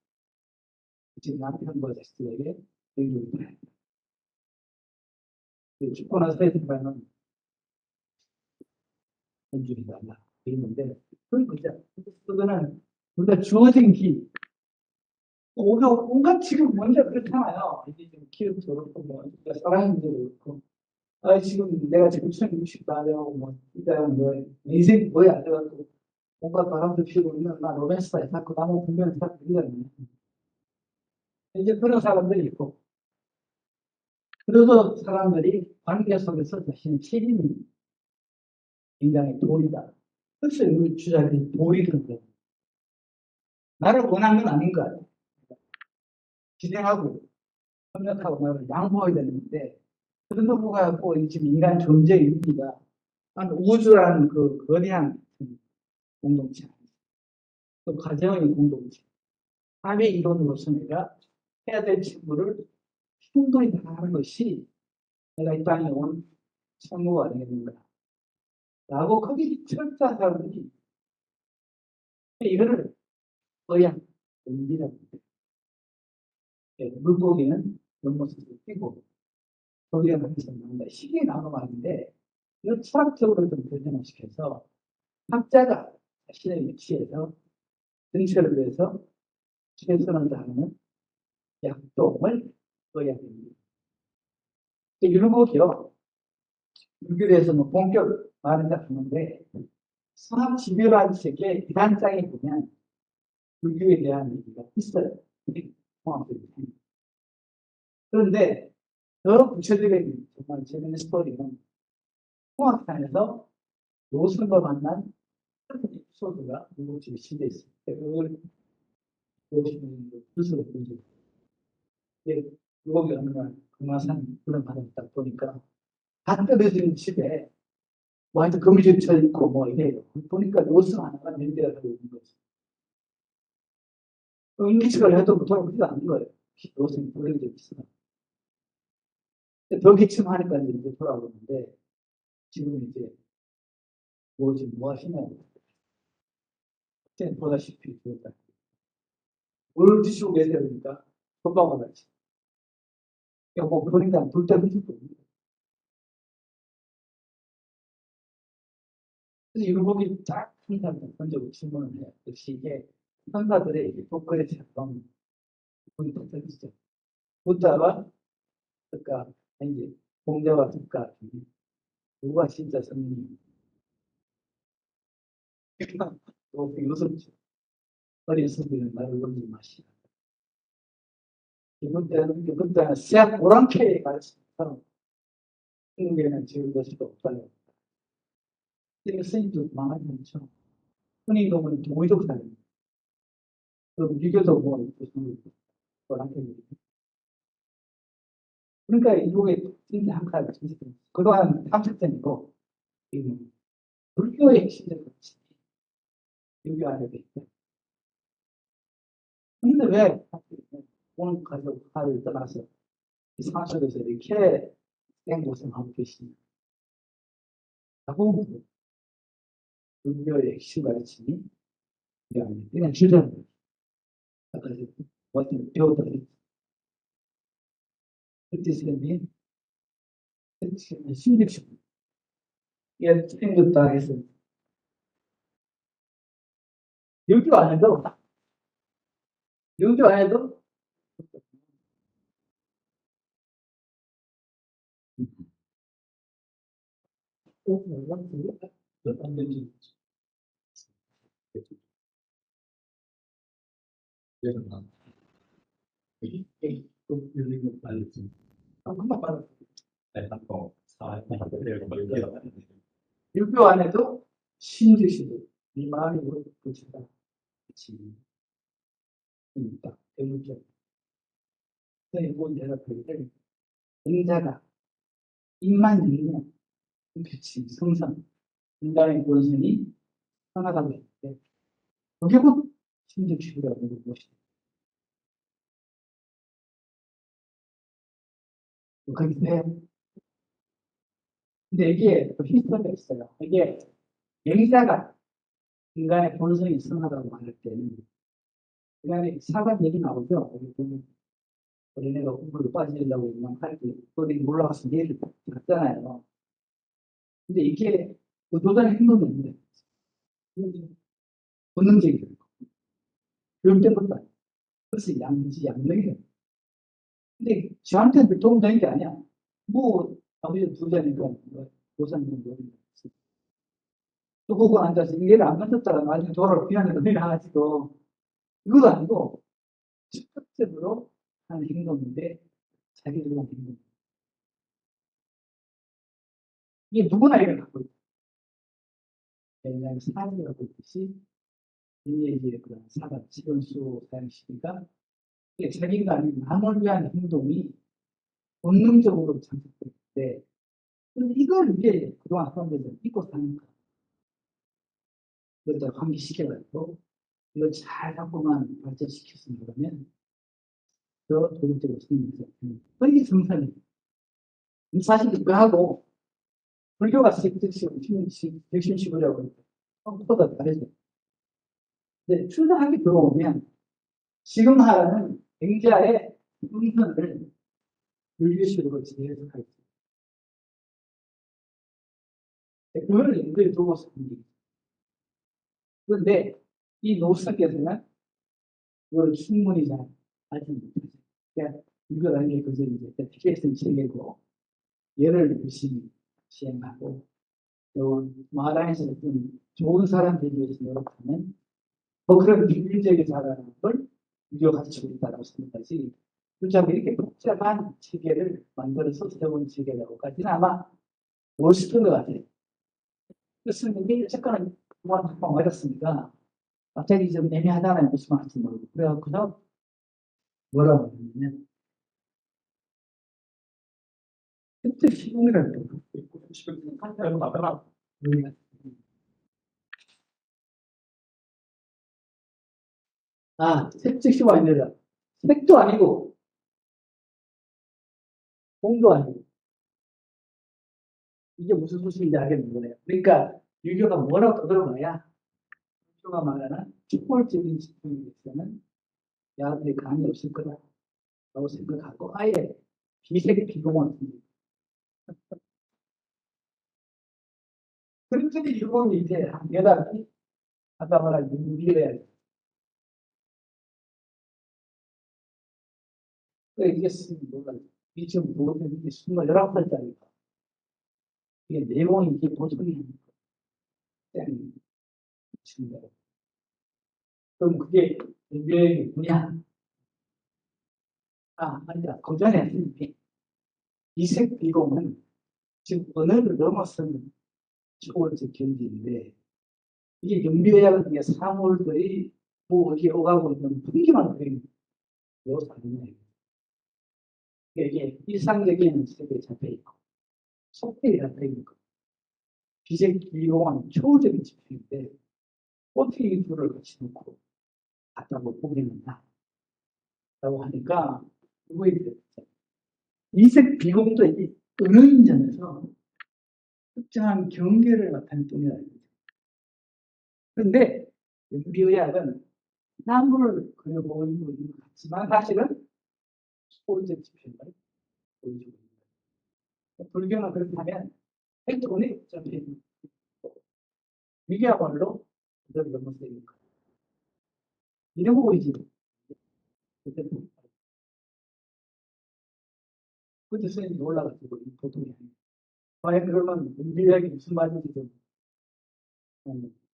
이제 남편과 자식들에게 얘기를 해. 죽고 나서 해준다면 연준이 달라. 이러는데, 그거는 우리가 주어진 기, 온갖 지금 먼저 그렇잖아요. 이제 좀 기억도 그렇고, 뭐, 사랑의 문제도 그렇고. 지금 내가 지금 1060나려고, 뭐, 이따가 뭐, 내 인생이 뭐야? 그래가지고, 온갖 바람도 피우고 있는, 나 로맨스다. 자꾸 나무 분명히 자꾸 들리잖아요. 이제 그런 사람들이 있고, 그래서 사람들이 관계 속에서 자신의 책임이 인간의 도리다. 그래서 이 주장이 도리는 거예요. 나를 원한 건 아닌 거 같아요. 기생하고 협력하고 나를 양보해야 되는데 그런데도 불구하고 지금 인간 존재의 의미가 한 우주라는 그 거대한 공동체, 또 가정의 공동체, 사회 이론으로서 내가 해야 될 직무를 충분히 다하는 것이 내가 이 땅에 온 성모가 아니겠는가. 라고 거기 철저한 사람들이 이거를 의학, 은비라고 물고기는 연못에서 뛰고 거기에 항상 나온다. 시기에 나오는 말인데 이걸 철학적으로 좀 변형시켜서 학자가 자신의 위치에서 등처를 위해서 최선을 다하는 약동을 써야 됩니다. 율곡이요. 불교에서 뭐 본격 말은 다 하는데 성합지교라는 책의 이단장에 보면 불교에 대한 얘기가 있어요. 그런데 더 구체적인 정말 재밌는 스토리는 통학산에서 노선과 만난 에피소드가 무엇이 실려 있습니다. 그걸 보시면 뜻을 보죠. 무겁이 어느 날 금화산 그런 바닥에 딱 보니까 다 떨어지는 집에 뭐 하여튼 거미줄 쳐 있고 뭐 이래요. 보니까 노선 하나가 면대가 되고 있는 거죠. 인기척을 해도 돌아오지도 않는 거예요. 노선이 돌려져 있어. 더 기침하니까 이제 돌아오는데 지금 이제 뭐지 뭐 하시냐고. 그때 보다시피 그랬다. 뭘 드시고 계세요? 그러니까 금방 받았지. 뭐 그러니까 불 때문에 그래서 율곡이 쫙 천사한테 먼저 질문을 해요. 역시 이게 천사들의 복거리처럼 기분이 터지죠. 부자와 특가, 아니지, 공자와 특가 중에 누가 진짜 성인이 또 요섭죠. 어린 성비는 나를 놀지 마시라. 이번 때는 씨앗 오랑캐에 가르치는 한국에는 지을 것이 없다고. 스님도 망하지 않죠. 흔히 보면 도의도 살아요. 미교도 뭐, 무슨, 오랑캐. 그러니까 이쪽에 진짜 한 가지 그동안 탐색전이고 불교의 핵심적 가치 유교 안에 있다. 근데 왜 오늘 가족 하를 떠나서 이 상속에서 이렇게 생고생하고 계시냐? 라고 불교의 핵심 가르침이 유교 안에 그냥 주장 아까 뭐좀 배웠더니 그때 선생님이 신득식 이게 생겼다 해서 유교 안에도 유교 안에도 꼭 연락드려? 안 되지. 그래서 난 또 열리는 알지. 금방 빨아. 유교 안에도 신주시도 이 마음이 그렇다. 그치. 그러니까 대문자. 이번 대답을 인자가 입만 열리면 그치 성상 인간의 본성이 하나가 될 때, 그게 곧 신주시라고 하는 것이다. 그런데 이게 또 히스토리가 있어요. 이게 영자가 인간의 본성이 선하다고 말할 때는 인간의 사관 얘기 나오죠. 여기 보면 어린애가 공부를 빠지려고 그냥 할때 어디 올라가서 얘를 갔잖아요. 근데 이게 의도된 행동이 없는데 본능적이에요. 그럴 때부터 그래서 양지 양능이에요. 근데 저한테는 도움되는 게 아니야. 뭐 아버지 부자니까 뭐 보상금 또 보고 앉아서 얘를 안 만졌다가 나중에 돌아올 비하니까 내일 나가지고 이것도 아니고 직접적으로 하는 행동인데 자기들만 행동. 이게 누구나 이걸 갖고 있다. 왜냐하면 사람이 갖고 있듯이 이게 이제 그런 사람 지원수 사양시기가 자기가 아닌 남을 위한 행동이 본능적으로 장착될 때, 근데 이걸 이제 그동안 사람들이 잊고 사는 거야. 이걸 환기시켜가지고 이걸 잘 갖고만 발전시켰으면 그러면 더 도덕적으로 생기면서 이게 정상이에요. 사실 그거하고 불교가 백신식이라고 보다 다르죠. 근데 출세하게 들어오면 지금 하라는 굉자의 음선을 불교식으로 재해석할 수 있어요. 그거를 연구에 두고서 합니다. 그런데 이 노스께서는 그걸 충분히 잘 알지 못하죠. 그러니까 이거라는 게 그저 이제 TKS 체계고 예를 열심히 시행하고 또 마라에서 좀 좋은 사람 되기 위해서 노력하면 뭐 그런 비밀적인 사람을 유교 가르치고 있다고 생각하지. 그렇다고 이렇게 복잡한 체계를 만들어서 세운 체계라고까지는 아마 못 시킨 것 같아요. 그래서 이게 어쨌거나 그만 맞았으니까 갑자기 좀 애매하다는 무슨 말인지 모르고 그래갖고서 뭐라고 하냐면 그때 시공이라는 거 시공 한다고 하더라. 색즉시가 아니라 색도 아니고 공도 아니고 이게 무슨 소식인지 알겠는 거예요. 그러니까 유교가 뭐라고 들어봐야 유교가 말하는 축골적인 식품에 대해서는 야들이 감이 없을 거다라고 생각하고 아예 비색 비공원 그렇게 일본이 이제 여당이 아까 말한 윤리에 이게 몰라요. 이 지금 모든 게 29살짜리가 이게 내용이 이게 도저히 땡 친다. 그럼 그게 윤리의 뭐냐? 아니다. 그 전에 이색 비공은 지금 언어를 넘어서는 초월적 경지인데 이게 연비회학은 이게 사물들이 뭐 어디에 오가고 있는 풍기만 그리는 묘사 아니냐. 이게 일상적인 세계에 잡혀있고 속태에 잡혀있는 거. 비색 비공은 초월적인 집중인데 어떻게 이 둘을 같이 놓고 갖다고 보겠느냐 라고 하니까 그거에 대해서 이색 비공도 이 은은점에서 특정한 경계를 나타낸 동이라는 거죠. 그런데 연비의학은 나무를 그려 보이고 있는 것 같지만 사실은 소유적 집행을 보여주고 있는 거예요. 불교는 그렇다면 핵론이 접해 있는 거고 위계야말로 그대로 넘어서 있는 거예요. 이런 거이지. 그때 선생님이 올라가지고 이 보통이 아니에요. 과연 그러면 은비약이 무슨 말인지 좀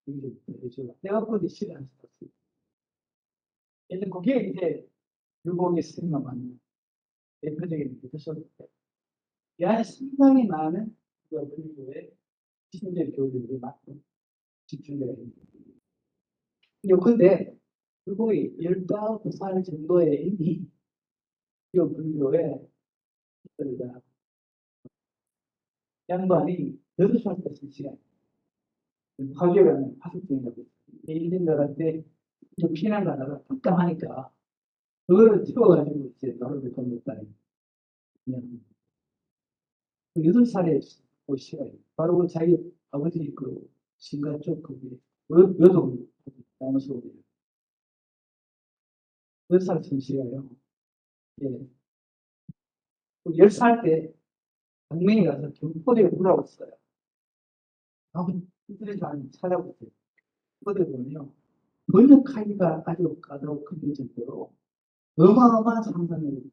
얘기를 해줘. 내가 그것이 싫어하는 것 같습니다. 이제 그게 이제 율곡의 스님과 맞는 대표적인 교섭입니다. 이 안에 상당히 많은 그 불교의 신적 교리들이 많고 집중되어 있습니다. 근데 율곡이 15살 정도에 이미 이 불교의 그러다 양반이 6살 때 쓴 시간 화교라는 파수꾼이라고 일인 들한테 피난 가다가 답답하니까 그거를 채워가지고 이제 나를 건넜다는 그냥 8살에 그 시간이 바로 그 자기 아버지 그 신가 쪽 거기 여동 나무소리예요. 10살 쓴 시간이요. 예. 10살 때 강릉에 가서 경포대에 물어봤어요. 한번 인터넷에 찾아보세요. 어디 보면요. 번역하기가 아주 까다롭게 정도로 어마어마한 상상력이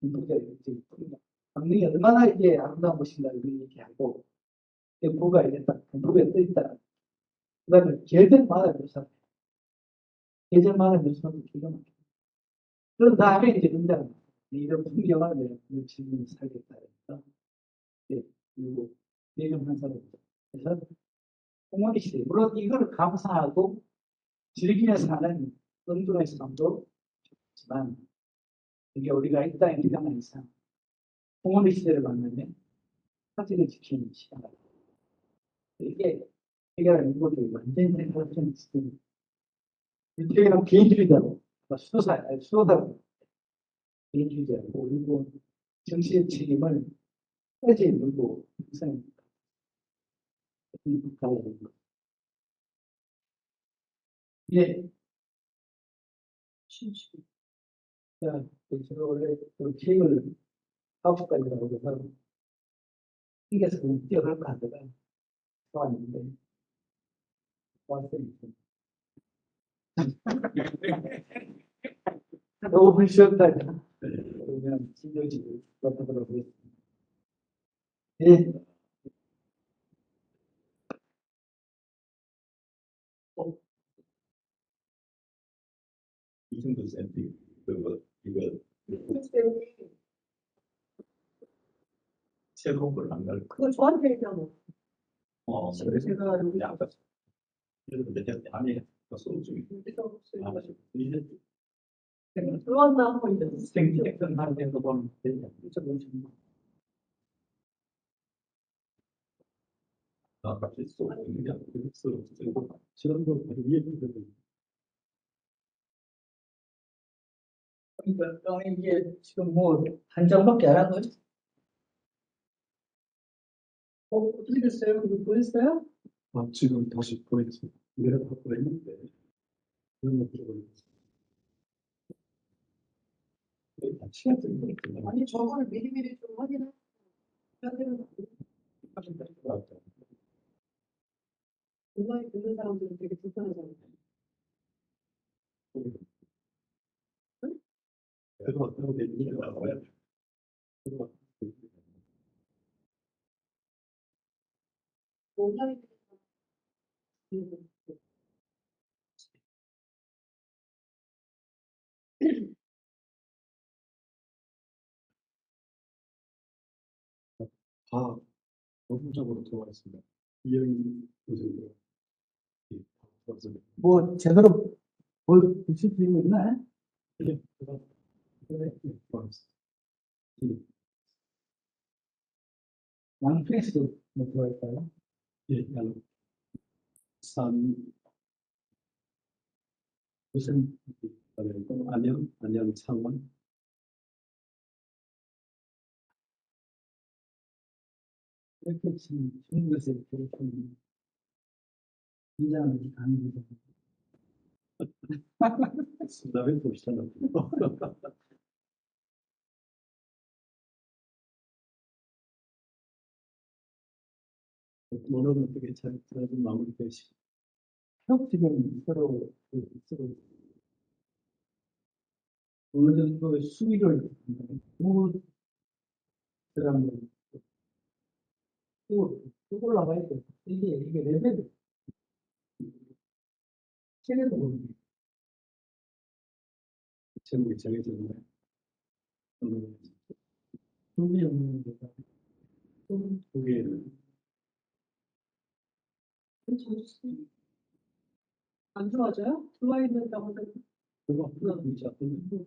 있습니다. 강릉이 얼마나 이게 아름다운 곳인가 이런 얘기하고 부가 이제 딱 부에 떠 있다. 그다음에 계절마다 묘사, 계절마다 묘사도 기가 막혀. 그런 다음에 이제 문장 이런 풍경을 내가 지금 살겠다. 예, 그리고 내용 한 사람. 그래서 공원이 시대. 물론 이걸 감사하고 즐기면서 사는 은둔의 삶도 좋지만 이게 우리가 이 땅에 태어난 이상 공원의 시대를 만나면 사실을 지키는 시간. 이게 해결하는 것도 완전히 생각하는 시스템. 일종의 개인주의자고, 수도사, 개인주의자고, 그리고 정치의 책임을 해제 물고 항상 가야 되는 거. 예, 제가 원래 그 계획을 9시까지 나오고 해서 튕겨서 그냥 뛰어갈까 하다가 왔는데, 왔어요. 너무 쉬었다. 그러면 진료지 맡아보도록 하겠습니다. 예. 이 정도 쌤이 이거 새로운 걸 안 가르쳐. 그거 저한테 얘기하면 그래? 제가 여기 아까 그래도 내가 아니 수업 중에 여기서 이제 들어왔나 한번 이제 생각했던 하루에도 보면 되죠. 같이 수업 그냥 수업 지난 거 바로 위에 있는 그러니까 이게 지금 뭐 한 장밖에 안 한 거죠? 어떻게 됐어요? 그거 보냈어요? 지금 다시 보냈습니다. 내가 다 보냈는데 그런 거 들어보냈습니다. 시간 좀 아니 저거를 미리미리 좀 확인해야 되는 온라인 듣는 사람들은 되게 불편하잖아요. 그래도 어떤 게 있는 게 나와야 돼. 온라인 다 전문적으로 들어가 있습니다. 이영희 교수님 뭐 제대로 보실 수 있나요? 양프레스도 뭐 들어갈까요? 예, 산 무슨 안녕 창원 이렇게 지금 좋은 것에 이렇게 긴장을 강조해서 수다에 보시잖아요. 오늘은 어떻게 잘 마무리되시고 지금 서로 서로 어느 정도 수위를 두 사람을 쭉 올라가야 돼. 이게 레벨이 책에도 보는 제목이 정해졌나요? 준비 없는 데가 두 개는 안 좋아져요? 들어와 있는다고 하더니. 그거 하나 있지 않던데.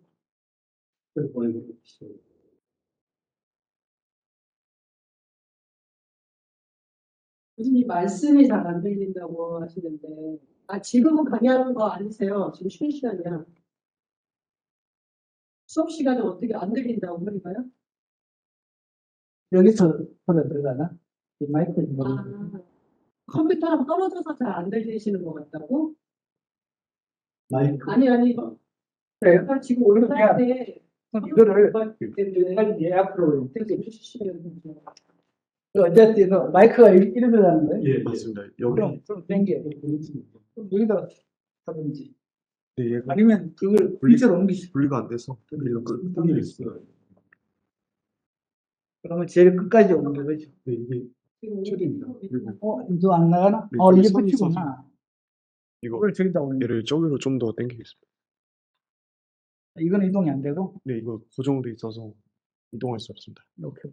그걸 보내고 있어요. 교수님 말씀이 잘 안 들린다고 하시는데, 아, 지금은 강의하는 거 아니세요? 지금 쉬는 시간이야. 수업 시간에 어떻게 안 들린다고 그러니까요? 여기서 소리 들어가나? 이 마이크 아, 컴퓨터랑 떨어져서 잘 안 들리시는 것 같다고? 마이크. 아니, 그래요? 내가 지금 올라갈 때, 이거를 때문에 빨리 앞으로 되게 해주시면 되죠. 어쨌든 마이크가 이렇게 들어가는 거예요? 예, 맞습니다. 여기 좀 당겨. 그럼 여기다 하든지. 네, 얘가 아니면 그걸 위치로 옮기시. 분리가 안 돼서 이거 끈이 있어요. 그러면 제일 끝까지 옮겨 거죠. 네, 이게 줄입니다. 그리고 이거 안 나가나? 네, 이게 선이 붙이구나. 이거 이걸 저기다 올려. 얘를 저기로 좀 더 당기겠습니다. 이거는 이동이 안 되고. 네, 이거 고정돼 있어서 이동할 수 없습니다. 이렇게.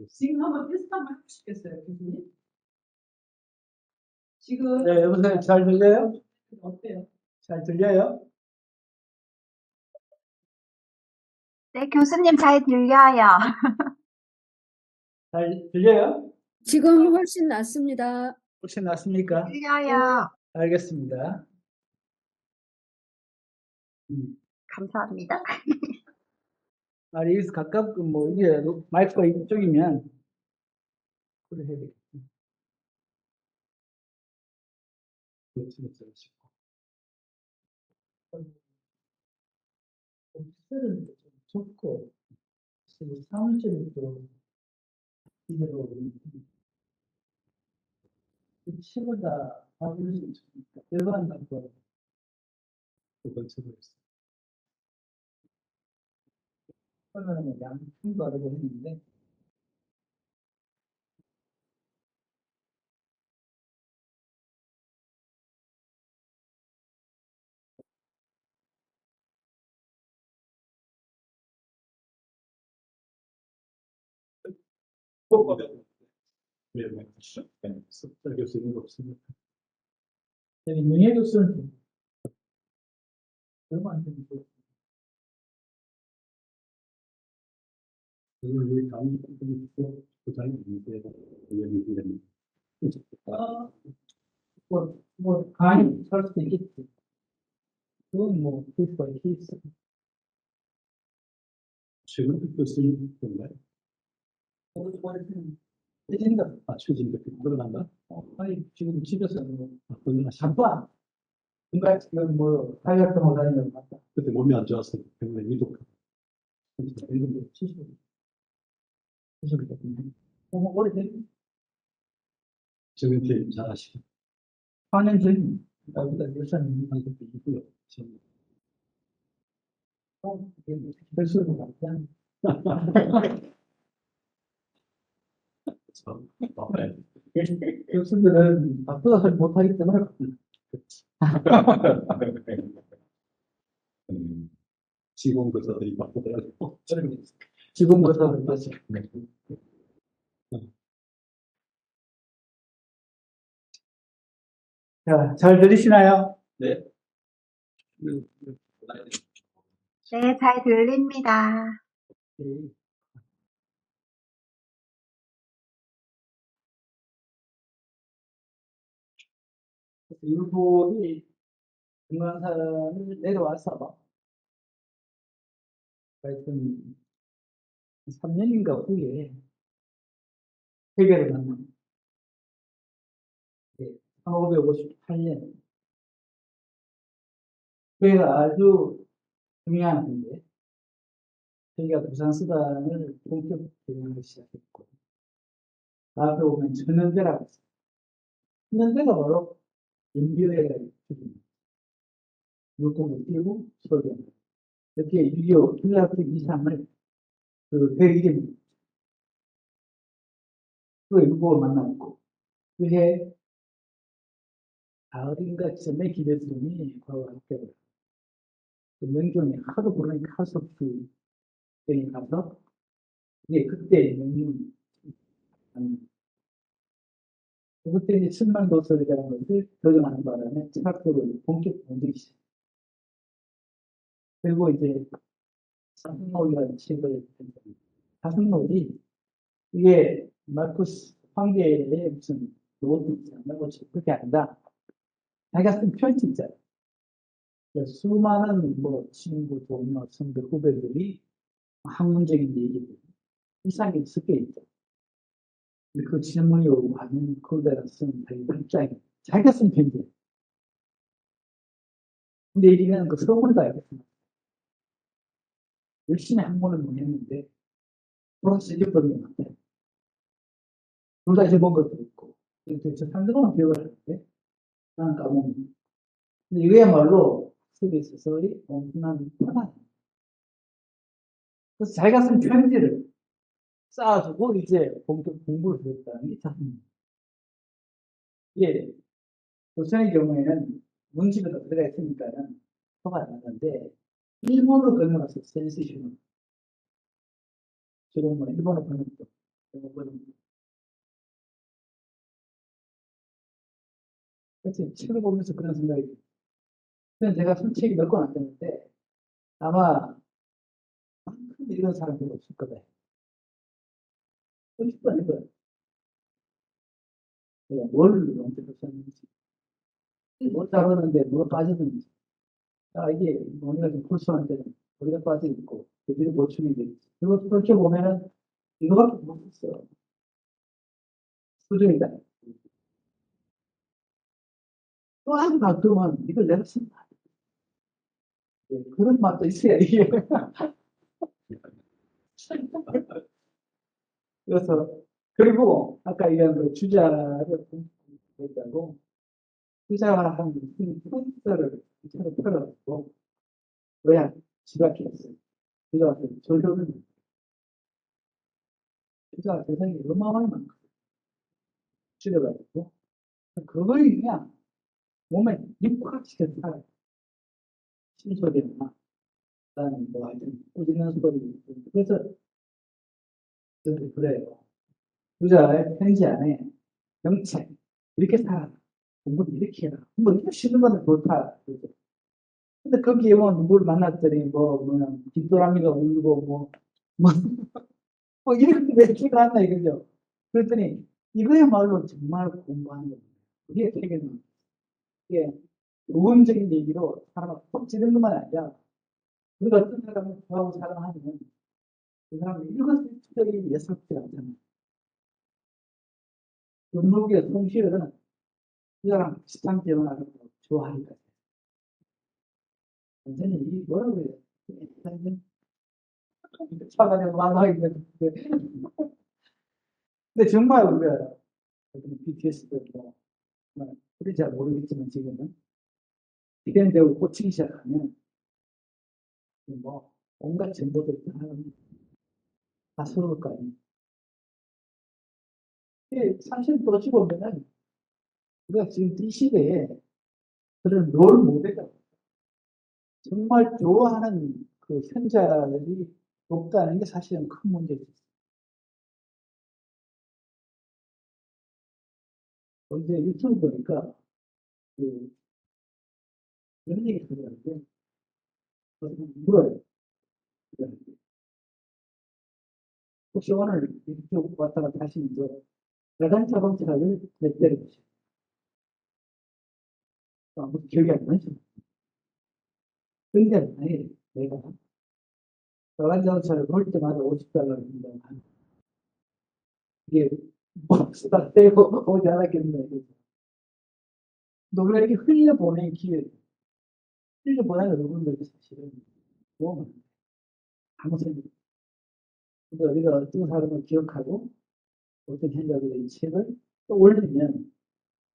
지금 한번 테스트 한번 해보시겠어요, 교수님? 지금 네, 여보세요. 잘 들려요? 어때요? 잘 들려요? 네, 교수님 잘 들려요. 잘 들려요? 지금 훨씬 낫습니다. 혹시 났습니까? 들려요. 알겠습니다. 감사합니다. 여기서 가깝고, 이게 마이크가 이쪽이면, 그래 해야 되겠다. 오피스텔은 좀 좁고, 사무실은 또, 이대로, 치보다 아무리 일반 갖고, 두 번째로 있어요. 그러면 양팀도 하려고 했는데, 네, 네. 섭작할 수 있는 거 없습니다. 여기 명예교수는 좀, 얼마 안 되는 거. 그리고 여기 강의 부분이 있고, 부장이 있는데, 여기 있는 강의 설 수도 있겠지. 그건 케이스 바이 케이스. 최근 특별 쓰는 건가요? 해진다. 최진 대표 들어간다? 아니, 지금 집에서 그건 잠깐. 뭔가 지금 타이어트 다니는 거 같다. 그때 몸이 안 좋아서 병원에 위독. 이런 게 70. 70이거든요. 오래된 정은태 잘 아시고. 4년 전, 나보다 몇 살이 한국도 있고요. 별수도 많지. 교수들은 바쁘다 소리 못하기 때문에 직원 교사들이 바쁘더라고요. 지금 교사들 그렇죠. 자, 잘 들리시나요? 네. 네, 잘 들립니다. 일본이 금강산을 내려와서 하여튼 3년인가 후에 해결을 하는 1558년 그래가 아주 중요한 건데 저희가 부산수단을 본격 개량을 시작했고 앞에 보면 천연대라고 있어요. 천연대가 바로 연비회가 있거든요. 물고기 띄우고 소리가 나요. 이렇게 6.25 휴대학교 이상을 그 이름 그 일국을 만났고 그해 가을인가 쯤에 기대수님이 바로 학교를 그 명종이 하도 부르니까 할 수 없이 여기 가서 이제 그때 명종이 그때 이제 칠만도설이라는 것을 교정하는 바람에 학교를 본격 운영이 시작. 그리고 이제 사승록이라는 책을 했습니다. 사승록이 이게 마르쿠스 황제의 무슨 노트 있지 않나? 그게 아니라 자기가 쓴 편집자예요. 수많은 뭐 친구, 동료, 선배, 후배들이 학문적인 얘기들, 일상에 섞여 있죠. 그 질문이 오고 하면 그대로 쓰는 자기 입장이 자기가 쓴 편지예요. 근데 이리는 그 소문을 다 알겠습니다. 열심히 학문을 못 했는데 돌아서 잊어버리면 안 돼. 둘 다 잊어본 것도 있고 대체 상대방은 기억을 하는데 나는 까먹는. 근데 이거야말로 학습에 있어서의 엄청난 변화예요. 그래서 자기가 쓴 편지를 쌓아두고 이제 본격 공부를 했다는 게 참. 예, 도서의 경우에는 문집에 들어가 있으니까는 표가 안 나는데 일본어로 번역해서 센세이션을 지금 뭐 일본어 번역도 영어 번역도 그래서 책을 보면서 그런 생각이 들어요. 그냥 제가 쓴 책이 몇 권 안 되는데 아마 이런 사람들이 없을 거다. 50번 해봐요. 내가 뭘 언제부터 썼는지 뭘 잘하는데 뭐가 빠졌는지 이게 우리가 좀 풀수할 때는 우리가 빠져 있고 그들이 보충이 되겠지. 그리고 그렇게 보면은 이거밖에 못 했어. 수준이다. 또 한 가끔은 이걸 내가 쓴다. 예, 그런 맛도 있어야 이게. 그래서 그리고 아까 얘기한 그 주자를 공부했다고 주자가 한 푼서를 서로 풀어가지고 뭐야 지각했어요. 주자가 조절을 주자가 대상이 어마어마하게 많거든요. 줄여가지고 그걸 그냥 몸에 입학시켜서 살아요. 심소리나 그다음에 뭐 하여튼 꾸짖는 소리. 그래서 저도 그래요. 주자의 편지 안에 정책 이렇게 살아. 공부를 이렇게 해라. 뭐 이렇게 쉬는 거는 좋다. 그죠? 근데 거기에 뭐 누구를 만났더니 뭐냐 뒷도라미가 울고 뭐, 뭐 이렇게 맺지가 않나 이거죠. 그랬더니 이거야말로 정말 공부하는 겁니다. 그게 되게 이게 우음적인 얘기로 사람을 푹 찌는 것만 아니라 우리가 어떤 사람을 좋아하고 사랑하면 그 사람이 일거수일투족이 예사롭지 않잖아요. 눈물기의 송시열은 그 사람 비슷한 점을 알고 좋아하니까. 완전히 이 뭐라고 그래요? 차가지고 말하기 때문에. 근데 정말 우리가 BTS도 뭐, 우리 잘 모르겠지만 지금은 이런 데고 꽂히기 시작하면 뭐 온갖 정보들 다 서로 거 아니에요. 사실 또 보면은 우리가 지금 이 시대에 그런 롤 모델을 정말 좋아하는 그 현자들이 없다는 게 사실은 큰 문제죠. 어제 유튜브 보니까 그 그런 얘기 들었는데 물어요. 혹시 오늘 유튜브 왔다가 다시 이제 야간 자동차를 몇 대를 보시죠? 아무도 기억이 안 나죠. 근데 만약에 내가 야간 자동차를 볼 때마다 50달러를 준다고 하면 이게 값다 떼고 오지 않았겠네. 너 왜 이렇게 흘려보낸 기회, 흘려보내는 여러분들이 사실은 도움을 안 돼. 아무 생각. 근데 우리가 어떤 사람을 기억하고 어떤 현자들의 이 책을 또 올리면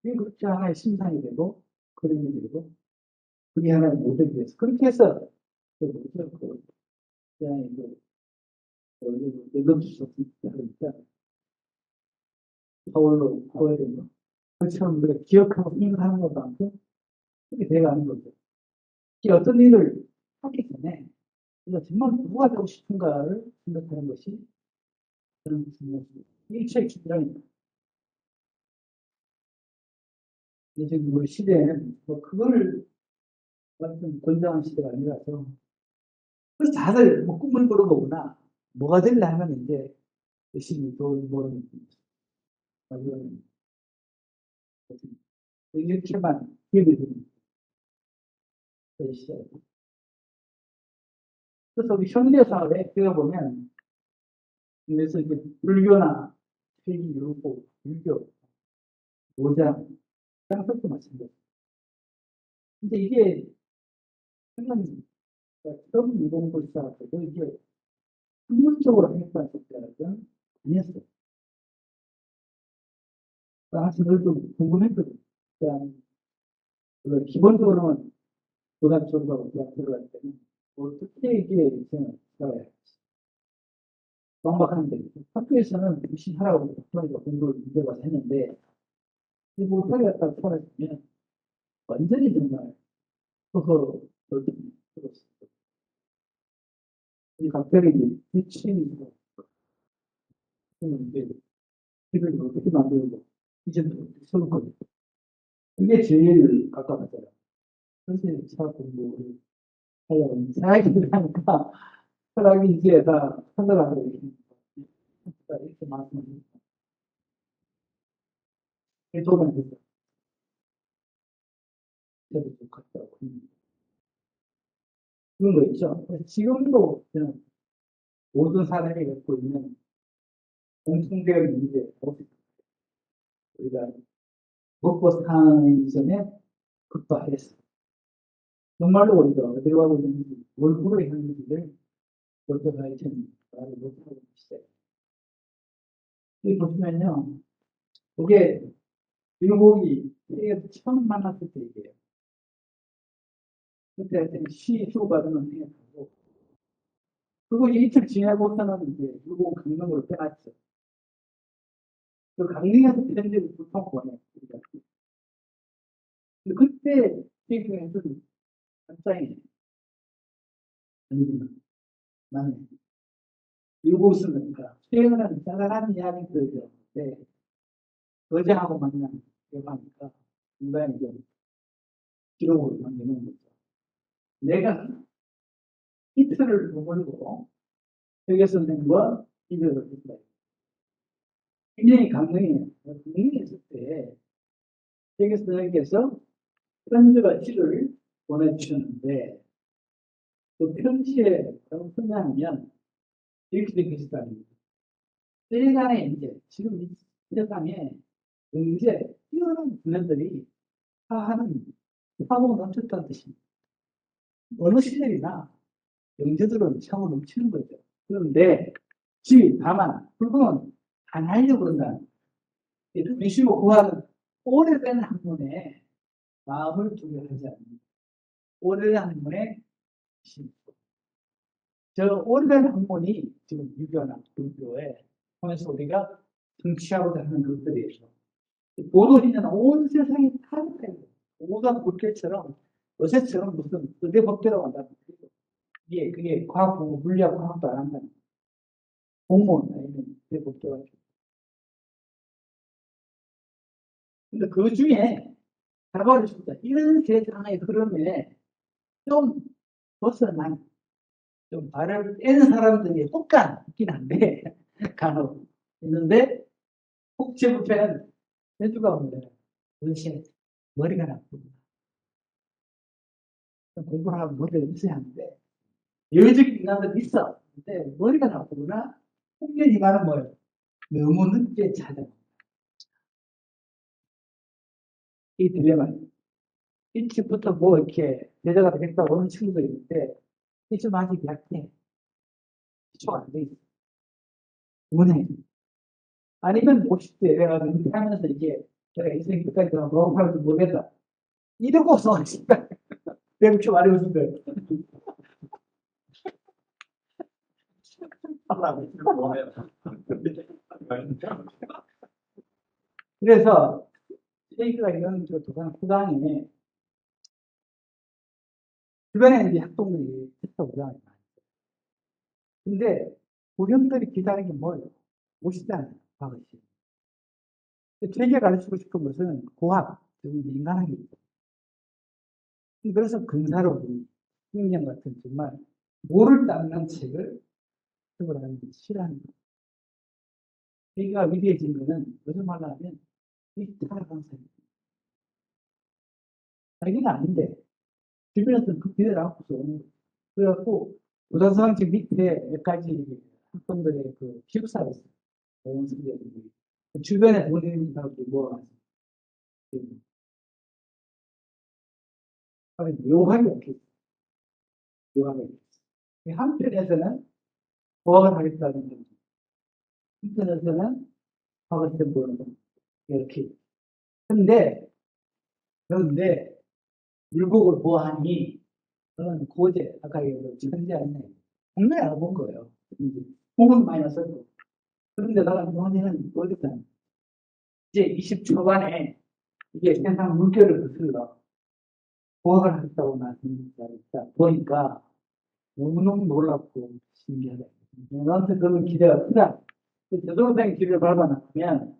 이게 그렇게 하나의 심상이 되고 그림이 되고 그게 하나의 모델이 돼서 그렇게 해서 그 뭐죠? 그냥 연금주식 그러니까 서울로 서울에 뭐 그처럼 우리가 기억하고 생각하는 것만큼 그렇게 돼가는 거죠. 이 어떤 일을 하기 전에 우리가 정말 누가 되고 싶은가를 생각하는 것이 그런 일체의 중요합니다. 근데 지금 우리 시대에는 뭐 그거를 완전 권장한 시대가 아니라서 그래서 다들 뭐 꿈을 꾸러보거나 뭐가 될래 하면 이제 열심히 돈 모으는 이렇게만 기억이 듭니다. 그래서 우리 현대사회에 들어보면 그래서 이제 불교나 세기 율법, 유교, 오장, 쌍석도 마찬가지. 근데 이게 그냥 처음 유공불 시작하고 이게 학문적으로 하겠다는 때는 아니었어요. 사실 좀 궁금했거든요. 그냥 기본적으로는 고등학교 졸업하고 대학 들어갈 때는 어떻게 이게 인생을 살아야 할지 막막한데 학교에서는 열심히 하라고 학교에서 공부를 문제가서 했는데 못하겠다고 살아주면 완전히 정말 허허 들었어요. 이 각별히 미친이고 이제 길을 어떻게 만들고 이제는 어떻게 서는 거죠. 그게 제일 가깝더라고요. 그래서 차 공부를 하려고 생각이 들으니까 사람이 이제 다 하더라고요. 이렇게 말씀하십니다. 그게 도움이 됐어요. 저도 좀 같더라고요. 그런 거 있죠. 그래서 지금도 저는 모든 사람이 갖고 있는 공통된 문제, 우리가 먹고 사는 이전에 극복했어. 정말로 우리가 어디로 가고 있는지, 뭘 물어야 하는지를 결정하기 전에 말을 못하고 있어요. 여기 보시면요. 그게 일곱이 세계에서 처음 만났을 때 얘기예요. 그때 하여튼 시효 받으면 생각하고, 그리고 이틀 지나고서는 이제 일곱 강릉으로 떠났죠. 그 강릉에서 편지를 보통 보내요. 근데 그때 세계에서 갑자기 아니구나. 나는 일곱은 그러니까 수행은 짜잘한 이야기들이었는데 거제하고 만나고 하니까 인간이 좀 기록을 만드는 거죠. 내가 이틀을 머물고 회계 선생과 이별을 했어요. 굉장히 강릉에 있을 때 회계 선생님께서 편지와 시를 보내주셨는데 그 편지에 뭐라고 쓰냐면 이렇게 되겠습니다. 세간에 이제 지금 이 세상에 경제 뛰어난 분야들이 다 하는 사고 넘쳤다는 뜻입니다. 어느 시절이나 영재들은 차고 넘치는 거죠. 그런데 다만 불금은 안 하려고 그런다는 미시고 구하는 오래된 학문에 마음을 두게 하지 않습니다. 오래된 학문에 저 오래된 학문이 지금 유교나 불교에 통해서 우리가 성취하고자 하는 것들이에요. 보도있는 온 세상이 다 오감 불교처럼 요새처럼 무슨 의대 법대라고 한다는 거예요. 그게 과학 공부, 물리학 과학도 안 한다는 거예요. 공무원 아니면 의대 법대가. 근데 그 중에 자발을 줍니다. 이런 세상의 흐름에 좀 벗어난, 좀 발을 떼는 사람들이 혹간 있긴 한데, 간혹 있는데, 혹 제부패는 해주가 오면, 도대체 머리가 나쁘구나. 공부를 하면 머리가 있어야 하는데, 여유적인 인간들이 있어. 근데 머리가 나쁘구나. 홍련이 말은 뭐예요? 너무 늦게 찾아. 이 딜레마예요. 일찍부터 뭐 이렇게 여자가 되겠다고 하는 친구들이 있는데, 좀 아직 약해. 기초가 안 돼 있어. 원해. 아니면 50대 내가 하면서 이게 내가 인생 끝까지 더 하는지 모르겠다. 이러고서 내가 좀 많이 웃는데. 그래서 세계가 이런 도산 수단에 주변에 이제 학동들이 특사부장이 많아요. 근데 고령들이 기다리는 게 뭐예요? 멋있잖아요, 과거시. 되게 가르치고 싶은 것은 고학, 즉 인간학이죠. 그래서 근사로운 신경 같은 정말 모를 닦는 책을 쓰고라는 게 싫어하는 거예요. 세계가 위대해진 거는 무슨 말로 하면 이 타락한 사람입니다. 자기는 아닌데 주변에서는 그 기대를 안고서 오는 거예요. 그래갖고 부산상식 밑에 몇 가지 학생들의 그 기숙사가 있어요. 온 선생님들이 주변에 본인하고 모아가지고 묘하게 없겠어요. 묘하게 없겠어요. 한편에서는 보학을 하겠다는 거죠. 한편에서는 학을 때 보는 거 이렇게. 그런데 율곡을 보아하니 저는 고제 아까 얘기했죠. 현재 아니네. 분명히 알아본 거예요. 공은 많이 났어도. 그런데 나가 노원이는 어디다 이제 20 초반에 이게 세상 물결을 거슬러 보학을 하겠다고 말씀드렸다 보니까 너무너무 놀랍고 신기하다. 나한테 그런 기대가 크다. 저동생 길을 밟아나가면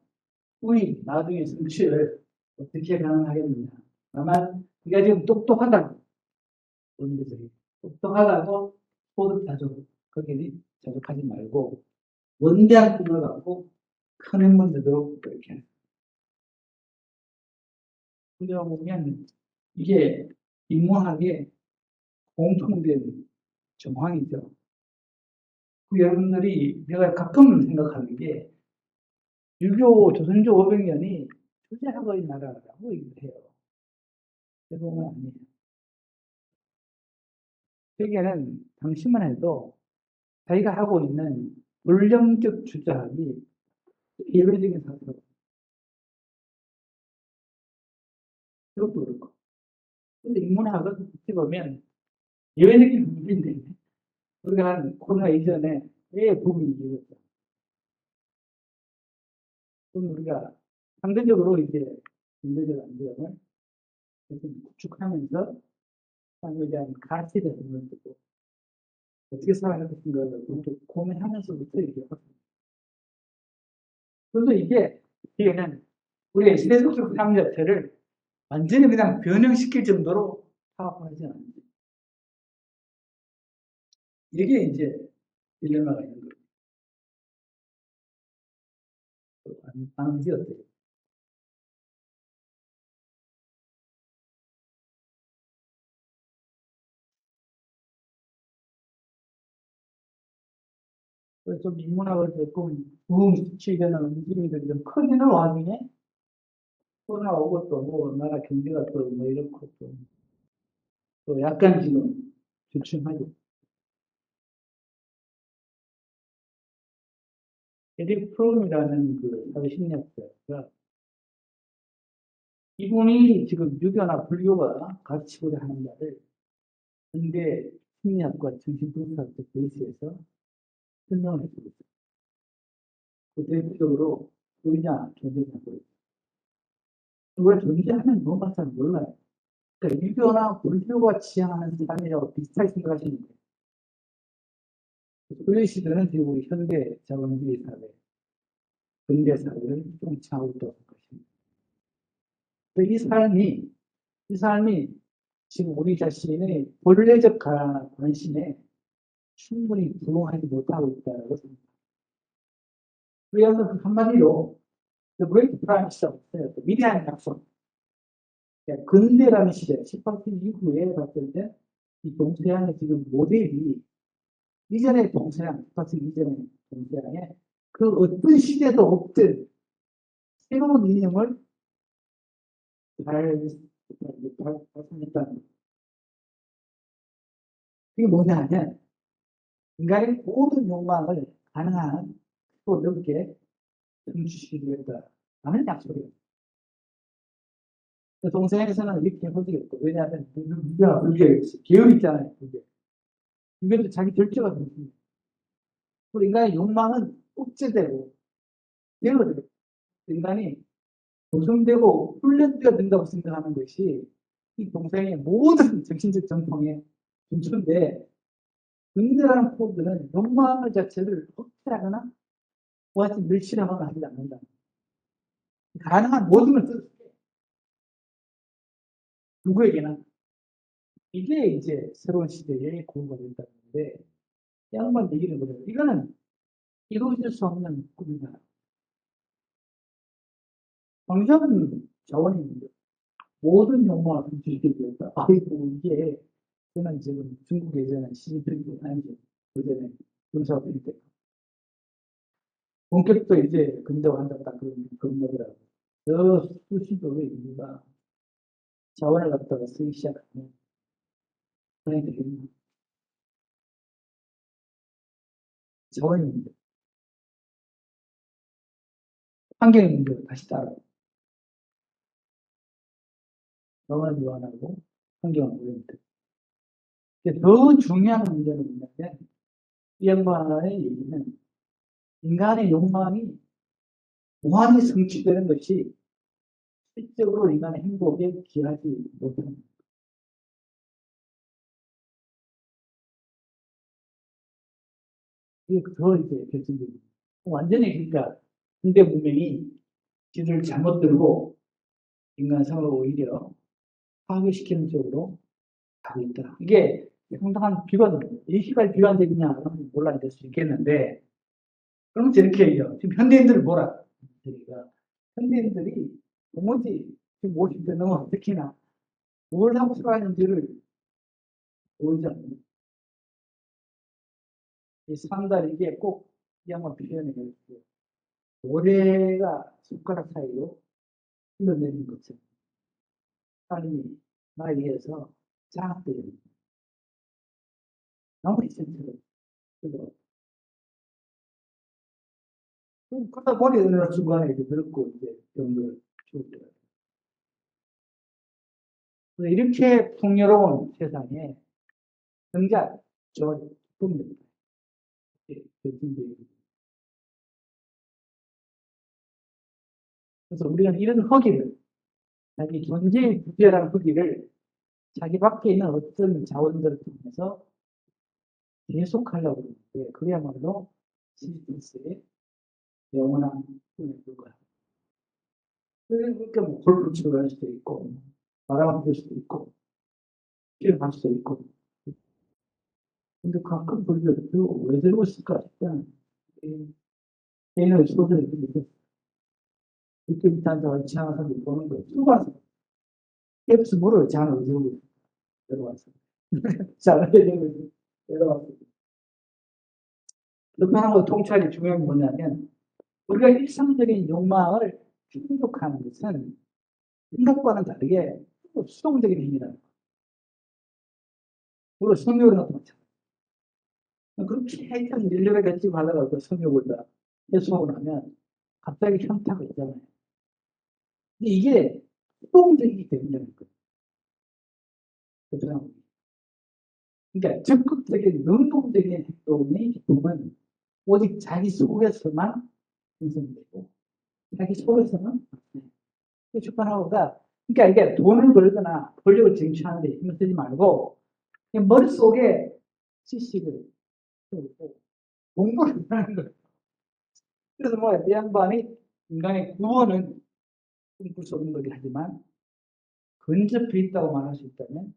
우리 나중에 성취를 어떻게 가능하겠느냐. 다만 네가 지금 똑똑하다고 원대적이 똑똑하다고 소득자족 거기에 자족하지 말고 원대한 꿈을 갖고 큰 행문 되도록 그렇게 보면 이게 인문학의 공통된 정황이죠. 그 여러분들이 내가 가끔 생각하는 게 유교 조선조 500년이 주제학의 나라라고 얘기를 해요. 대부분 아니에요. 세계는 당시만 해도 자기가 하고 있는 물령적 주자학이 예외적인 사실이에요. 이것도 그렇고. 근데 인문학은 어떻게 보면 예외적인 부분인데 우리가 한 코로나 이전에 왜 붐이 일어났죠? 그럼 우리가 상대적으로 이제 경제적 안정을 좀 구축하면서 삶에 대한 가치를 두고 어떻게 살아갈 것인가를 고민하면서부터 얘기하거든요. 그래서 이게는 우리의 세속적 삶 자체를 완전히 그냥 변형시킬 정도로 파악하지 않는다. 이게 이제 딜레마가 있는 거예요. 방지 어때요? 그래서 좀 인문학을 조금 부흥시키려는 움직임들이 좀 커지는 와중에 코로나 오고 또 뭐 나라 경제가 또 뭐 이렇고 또 약간 지금 주춤하죠. 에릭 프롬이라는 그 사회심리학자가 이분이 지금 유교나 불교가 가르치고자 하는 바를 근대 심리학과 정신분석학 베이스에서 설명을 해주고 있어요. 그 대표적으로 의자 존재하고 있어요. 왜 존재하면 뭔가 잘 몰라요. 그러니까 유교나 불교가 지향하는 삶이라고 비슷하게 생각하시는 거예요. 소유 시대는 지금 우리 현대 자본주의 사회, 근대 사회를 쫓아오고 있다고 생각하십니다. 이 삶이 지금 우리 자신의 본래적 관심에 충분히 부응하지 못하고 있다고 생각합니다. 그래서 그 한마디로 The Great Promise of 위대한 약속. 근대라는 시대, 18세기 이후에 봤을 때 이 동서양의 지금 모델이 이전의 동서양, 18세기 이전의 동서양에 그 어떤 시대도 없던 새로운 이념을 발산했다는 거예요. 그게 뭐냐 하면 인간의 모든 욕망을 가능한 또 넓게 성취시키겠다라는 약속이에요. 동서양에서는 이렇게 해본 적이 없고, 왜냐하면 불교가 불교였어요. 계열 있잖아요, 불교. 불교도 자기 절제가 있습니다. 그리고 인간의 욕망은 억제되고, 되어져요. 인간이 조성되고 훈련되어 된다고 생각하는 것이 이 동서양의 모든 정신적 전통의 중추인데, 근대라는 포부들은 욕망 자체를 억제하거나 그것이 늘 실험하거나 하지 않는다. 가능한 모든 걸 쓸 누구에게나. 이게 이제 새로운 시대의 구호가 된다는 건데, 양반 얘기를 보면 이거는 이루어질 수 없는 꿈이다. 당장 자원입니다. 모든 욕망을 분출시키게 되었다. 아이고, 이게 저는 지금 중국 예전에 시진핑 아니죠. 예전에 군사업일 때 본격도 이제 근대화한다 딱 그런 거더라고요. 저 수시도의 인류가 자원을 갖다가 쓰기 시작하면 당연히 되겠네. 자원의 문제, 환경의 문제가 다시 따라요. 자원을 요한하고 환경을 오염돼. 더 중요한 문제는 뭐냐면 이 양반의 얘기는 인간의 욕망이 무한히 성취되는 것이 실적으로 인간의 행복에 기하지 못합니다. 이게 더 이제 결정적입니다. 완전히 그러니까 근대 문명이 길을 잘못 들고 인간 성을 오히려 파괴시키는 쪽으로 가고 있다. 이게 상당한 비관입니다. 이 시간이 비관적이냐 논란이 될 수 있겠는데, 그럼 저렇게 해요. 지금 현대인들을 보라. 저희가 현대인들이 도무지 지금 50대 넘어 특히나 뭘 하고 살아가는지를 보이지 않습니다. 이 산달 이게 꼭 이 양반 표현해 가지고 모래가 숟가락 사이로 흘러내리는 것처럼 삶이 나에게서 장악되어 있는 나무 이센처럼 흘러. 그러다 보니 어느 순간에 이제 늙고 이제 병들 죽더라고요. 이렇게 풍요로운 세상에 정작 저 기쁨입니다. 그래서 우리는 이런 허기를, 자기 존재의 부재라는 허기를 자기 밖에 있는 어떤 자원들을 통해서 계속하려고 하는데, 그야말로 시지스의 영원한 꿈에 불과합니다. 그러니까 뭐 골프 치러 갈 수도 있고, 바람 불 수도 있고, 길 갈 수도 있고. 근데 가끔 불려도 왜 저러고 있을까 싶다는 개인의 소설을 들리고, 그때부터 앉아서 지나가서 보는 거예요. 쭉 와서. 앱스 물어요. 장을 어디로 내려와서. 장을 내려와서. lực 하고 통찰이 중요한 게 뭐냐면, 우리가 일상적인 욕망을 충족하는 것은 생각과는 다르게 수동적인 힘이라는 거예요. 물론 성욕은 어떻죠? 그렇게 하여튼 인류가 같이 가다가 그 성욕을 다 해소하고 나면 갑자기 현타가 있잖아요. 근데 이게 수동적이기 때문이라는 거예요. 그렇죠? 그러니까 적극적인 능동적인 행동의 기쁨은 오직 자기 속에서만 형성되고 자기 속에서는 출판하고가, 그러니까 이게 돈을 벌거나 권력을 쟁취하는 데 힘을 쓰지 말고 그냥 머릿속에 지식을 쓰고 공부를 하는 거예요. 그래서 뭐 이 양반이 인간의 구원은 꿈꿀 수 없는 거긴 하지만 근접해 있다고 말할 수 있다면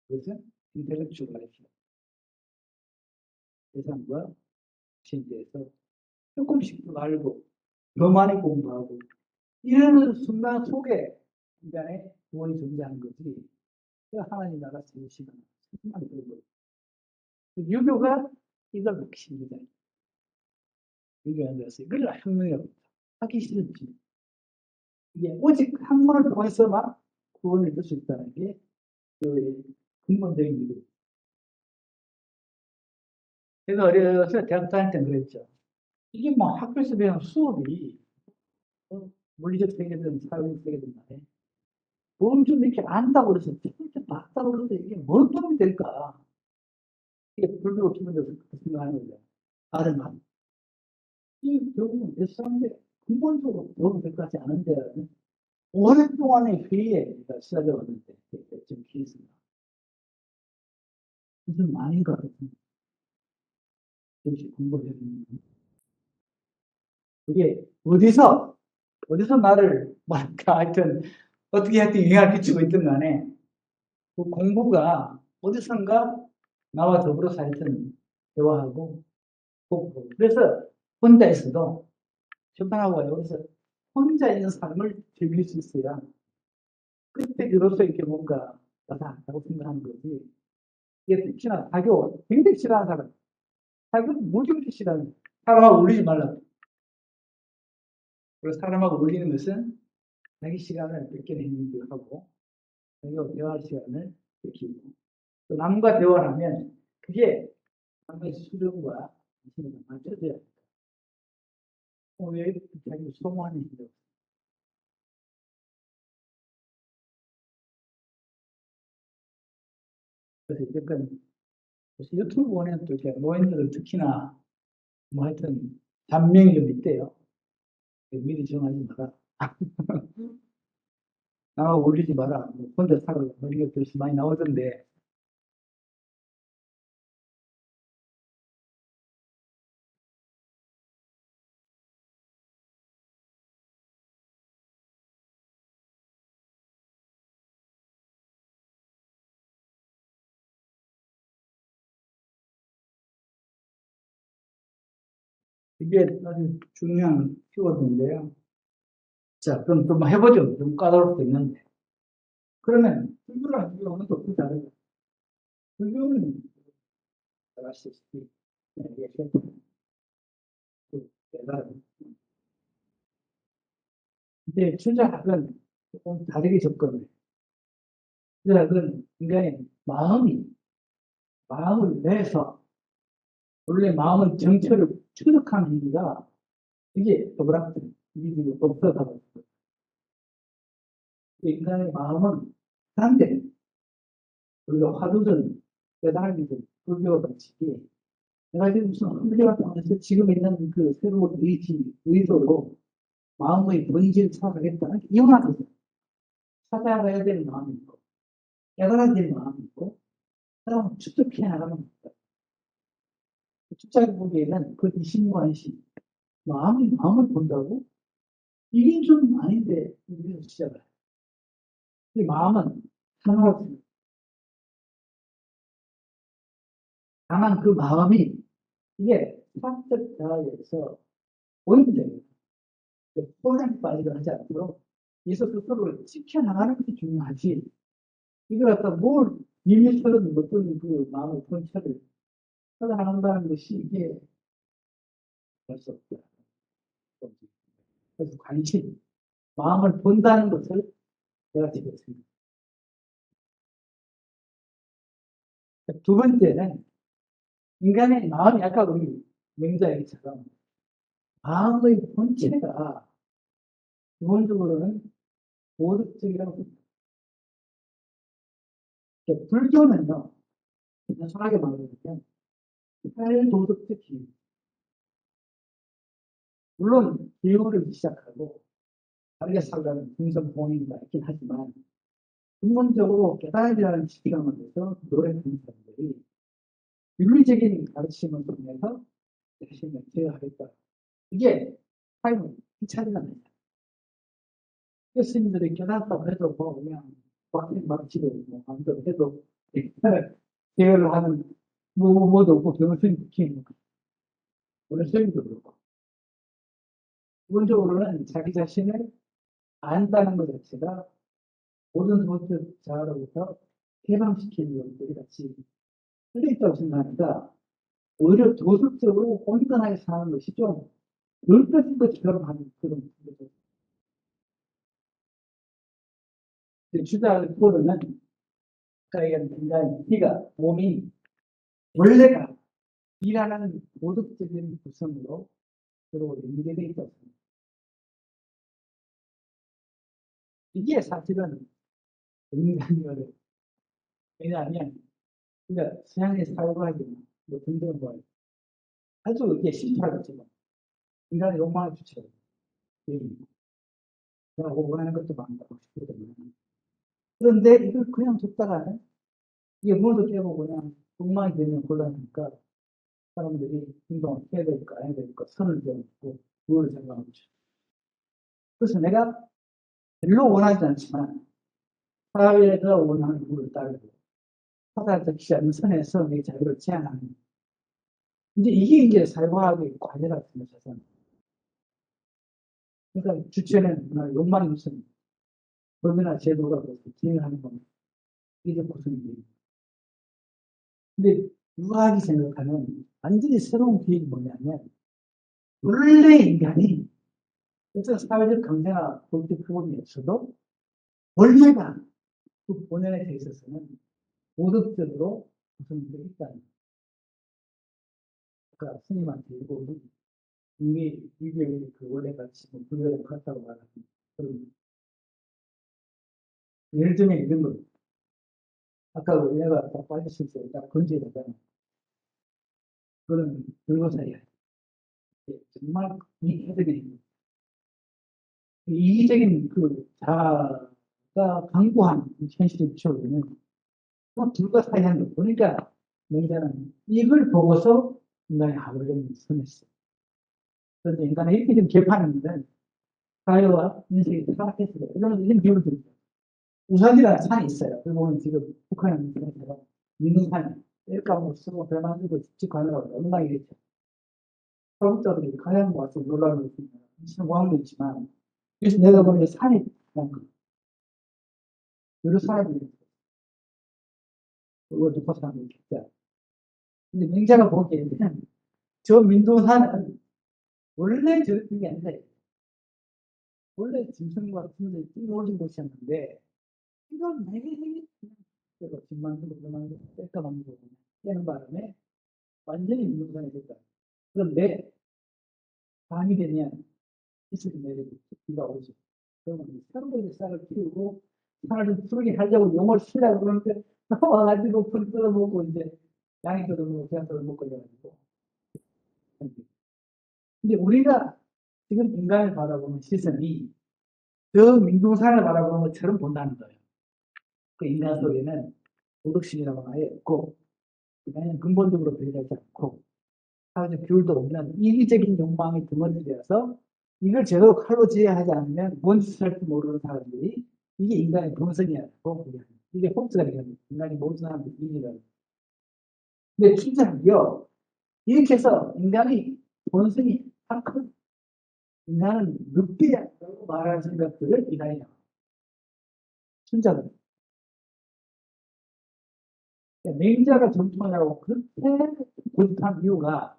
그것은 인텔렉츄얼 라이프, 세상과 신대에서 조금씩 더 알고 더 많이 공부하고 이러는 순간 속에 인간의 구원이 존재하는 거지. 하나님 나라 세우 시간 정말 그런 거예요. 유교가 이걸 핵심이다. 유교가 되었어요. 이걸 혁명이라고 하기 싫은지. 이게 오직 학문을 통해서만 구원을 이룰 수 있다는 게 교회의 근본적인 이유. 제가 어려서 대학 다닐 때 그랬죠. 이게 뭐 학교에서 배우는 수업이 물리적 세계든 사회적 세계든 말해 뭘 좀 이렇게 안다고 그래서 이렇게 봤다고 그래서 이게 뭔 도움이 될까? 이게 불교 기본적으로 그렇게 생각하는 거죠. 나를 만. 이 결국은 몇 사람들 근본적으로 도움이 될 것 같지 않은데 오랜 동안의 회의에 우리가 시달려 왔는데 지금 기있습니다. 무슨 말인가 같은 역시 공부를 해야 되는 그게 어디서 나를 뭐랄까 하여튼 어떻게 하여튼 영향을 끼치고 있든 간에 그 공부가 어디선가 나와 더불어서 하여튼 대화하고 공부하고 그래서 혼자 있어도 적당하고 여기서 혼자 있는 삶을 즐길 수 있어야 그때 비로소 이렇게 뭔가 나다라고 생각하는 거지. 이게 특히나 사교 굉장히 싫어하는 사람 사교는 무지무지 싫어하는 사람하고 울리지 말라고. 그리고 사람하고 울리는 것은 자기 시간을 뺏기는 행위도 하고 자기가 대화할 시간을 뺏기고 또 남과 대화를 하면 그게 남의 수련과 정신이 맞춰져야 돼. 왜 자기 소모하는 힘이 그래서 이제까지 유튜브 보면 또 이렇게 노인들은 특히나 뭐 하여튼 단명이 좀 있대요. 미리 정하지 마라. 나하고 올리지 마라. 뭐 혼자 살아. 뭐 이런 것들이 많이 나오던데. 이게 아주 중요한 키워드인데요. 자, 그럼 좀 해보죠. 좀 까다로울 수도 있는데. 그러면 불교랑 불교는 또 다르죠. 불교는 잘 아시다시피 이게 깨달음. 이제 주자학은 조금 다르게 접근을 해요. 주자학은 인간의 마음을 내서 원래 마음의 정체를 추적하는 행위가 이게 도브락들, 이게 없어서 인간의 마음은 상대, 우리가 화두든 깨달음이든 불교 방식이 내가 지금 무슨 훈련을 통해서 지금 있는 그 새로운 의도로 마음의 본질을 찾아가겠다는 이혼하거든. 찾아가야 될 마음이 있고, 깨달아야 될 마음이 있고, 그다음 추적해 나가는 겁니다. 추적해 보기에는 그 이심관심, 마음을 본다고? 이게 좀 아닌데, 여기서 시작을 해요. 이 마음은 하나로 다만 그 마음이 이게 사적 자아에서 보인대요. 혼란에 빠지게 하지 않도록 이서 스스로를 지켜나가는 것이 중요하지. 이걸 갖다 뭘 비밀스러운 어떤 그 마음의 본체를 찾아나간다는 것이 이게 벌써 없다. 그래서 관심, 마음을 본다는 것을 내가 지켰습니다. 두 번째는 인간의 마음이 아까 우리 명자 얘기처럼 마음의 본체가 기본적으로는 도덕적이라고 봅니다. 불교는요, 단순하게 말하면 탈도덕적 기호. 물론 기호를 시작하고 다르게 살라는 분석 본인이가 있긴 하지만 근본적으로 깨달음이라는 지평하면서 노력하는 사람들이 윤리적인 가르침을 통해서 자신을 제어하겠다. 이게 삶을 귀찮이가 아니다. 예수님들이 깨달았다고 해도 뭐 그냥 막치고 뭐 마음대로 해도 제어를 하는 뭐도 없고 병선이 붙이는 거. 원수님도 그렇고. 기본적으로는 자기 자신을 안다는 것 자체가 모든 도덕적 자아로부터 해방시키는 것들이 같이 풀려있다고 생각하니까 오히려 도덕적으로 온전하게 사는 것이 좀 넓혀진 것처럼 하는 그런 거죠. 주자의 토론은 아까 얘기한 인간, 몸이 원래가 일하는 도덕적인 구성으로 서로 연계되어 있다고 생각합니다. 이게 사실은 인간이 어려워. 왜냐하면, 그러니까 서양의 사고하기나 뭐 등등 뭐 아주 이게 심플하겠지만, 인간의 욕망을 주체로. 내가 원하는 것도 많고 싶거든요. 그런데 이걸 그냥 뒀다가는 이게 물도 깨고 그냥 엉망이 되면 곤란하니까 사람들이 행동을 해야 될까 안 해야 될까 선을 정하고 그거를 생각하고 있죠. 그래서 내가 별로 원하지 않지만 사회가 원하는 룰을 따르고 받아들이지 않는 선에서 내 자유를 제한하는 이제 이게 사회과학의 과제라고 생각해서 그러니까 주체는 욕망이 무슨 법이나 제도가 그렇게 진행하는 겁니다. 이게 무슨 일이에요. 근데 유학이 생각하는 완전히 새로운 기획이 뭐냐면 원래 인간이 어떤 사회적 강제나 법적 규범이 없어도 원래가 그 본연에 대 있어서는 도덕적으로 구성되어 있다는 그러니까 스님한테 이거 이미 이게 그 원래 가치 불교에 같다고 말하는 그런 예를 들면 이런 거 아까 우리가 딱 빠졌을 때 딱 건지다가 그런 불교사이야 정말 이기적인 그 자아가 강구한 현실의 비춰보면 뭐 둘과 사이하는 거 그러니까 명자는 이걸 보고서 인간이 하루를 선했어. 그런데 인간은 이렇게 좀 개판인데 사회와 인생이 타락했어요. 이런 비유를 드립니다. 우산이라는 산이 있어요. 그리고 지금 북한에 있는 민둥산 일감으로 쓰고 배 만들고 집집 가느라고 엉망이겠죠. 서북자들이 가장 와서 놀라는 것이 무슨 왕도 있지만 그래서 내다보니 산이 난 거. 여러 사람이 있어요. 그걸 놓고 사는 있겠다. 근데 명자가 보기에는 저 민둥산은 원래 저랬던 게 아니라 원래 짐승과 같은 데 뛰어올린 곳이었는데 이걸 매일 그래서 집 만들고 그 만들고 뗄까 만들고 깨는 바람에 완전히 민둥산이 됐다. 그런데 밤이 되면 이슬이 내리고 비가 오죠. 그러면 새로운 쌀을 키우고 산을 좀 푸르게 하려고 용을 쓰려고 그러는데 와가지고 풀 뜯어먹고 이제 양이 뜯어먹고 그냥 뜯어먹고 이래가지고 근데 우리가 지금 인간을 바라보는 시선이 저 민둥산을 바라보는 것처럼 본다는 거예요. 그 인간 속에는 도덕심이라고 아예 없고 그냥 근본적으로 배려하지 않고 사회적 규율도 없는 이기적인 욕망이 덩어리 되어서 이걸 제대로 칼로 제어하지 않으면 뭔 짓을 할지 모르는 사람들이 이게 인간의 본성이라고 이게 홉스가 되는 인간이 모든 사람들이 이기라고. 근데 진짜요 이렇게 해서 인간이 본성이 악한 인간은 늑대라고 말하는 생각들을 인간이 순자들 맹자가 정통하라고 그렇게 고집한 이유가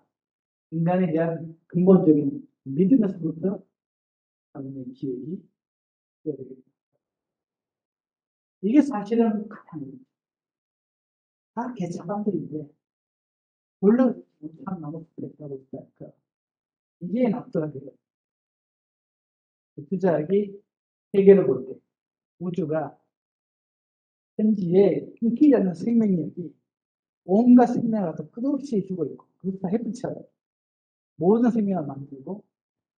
인간에 대한 근본적인 믿음에서부터 하나님의 기획이 되어야되겠다. 이게 사실은 다 개차반들인데 물론 참 너무 그랬다고 했다니까 이게 납득이 돼요. 주자학이 해결을 볼 때 우주가 현지에 끊기지 않는 생명력이 온갖 생명을 갖다 끝없이 주고 있고 그것도 다 햇빛처럼 모든 생명을 만들고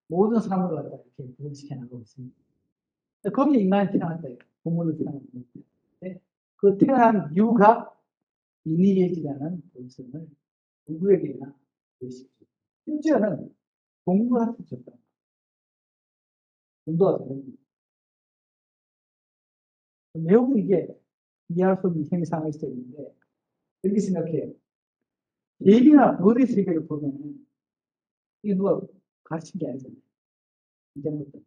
모든 사물을 갖다 이렇게 구성시켜 나가고 있습니다. 거기에 인간이 태어났다. 부모를 태어났는데 그 태어난 이유가 인위적이라는 본성을 누구에게나 보여주십시오. 심지어는 공부할 수 있었다. 공부가 다릅니다. 매우 이게 이해할 수 없는 현상일 수 있는데 이렇게 생각해요. 예비나 벌의 세계를 보면 이게 누가 가르친 게 아니잖아요. 이제부터.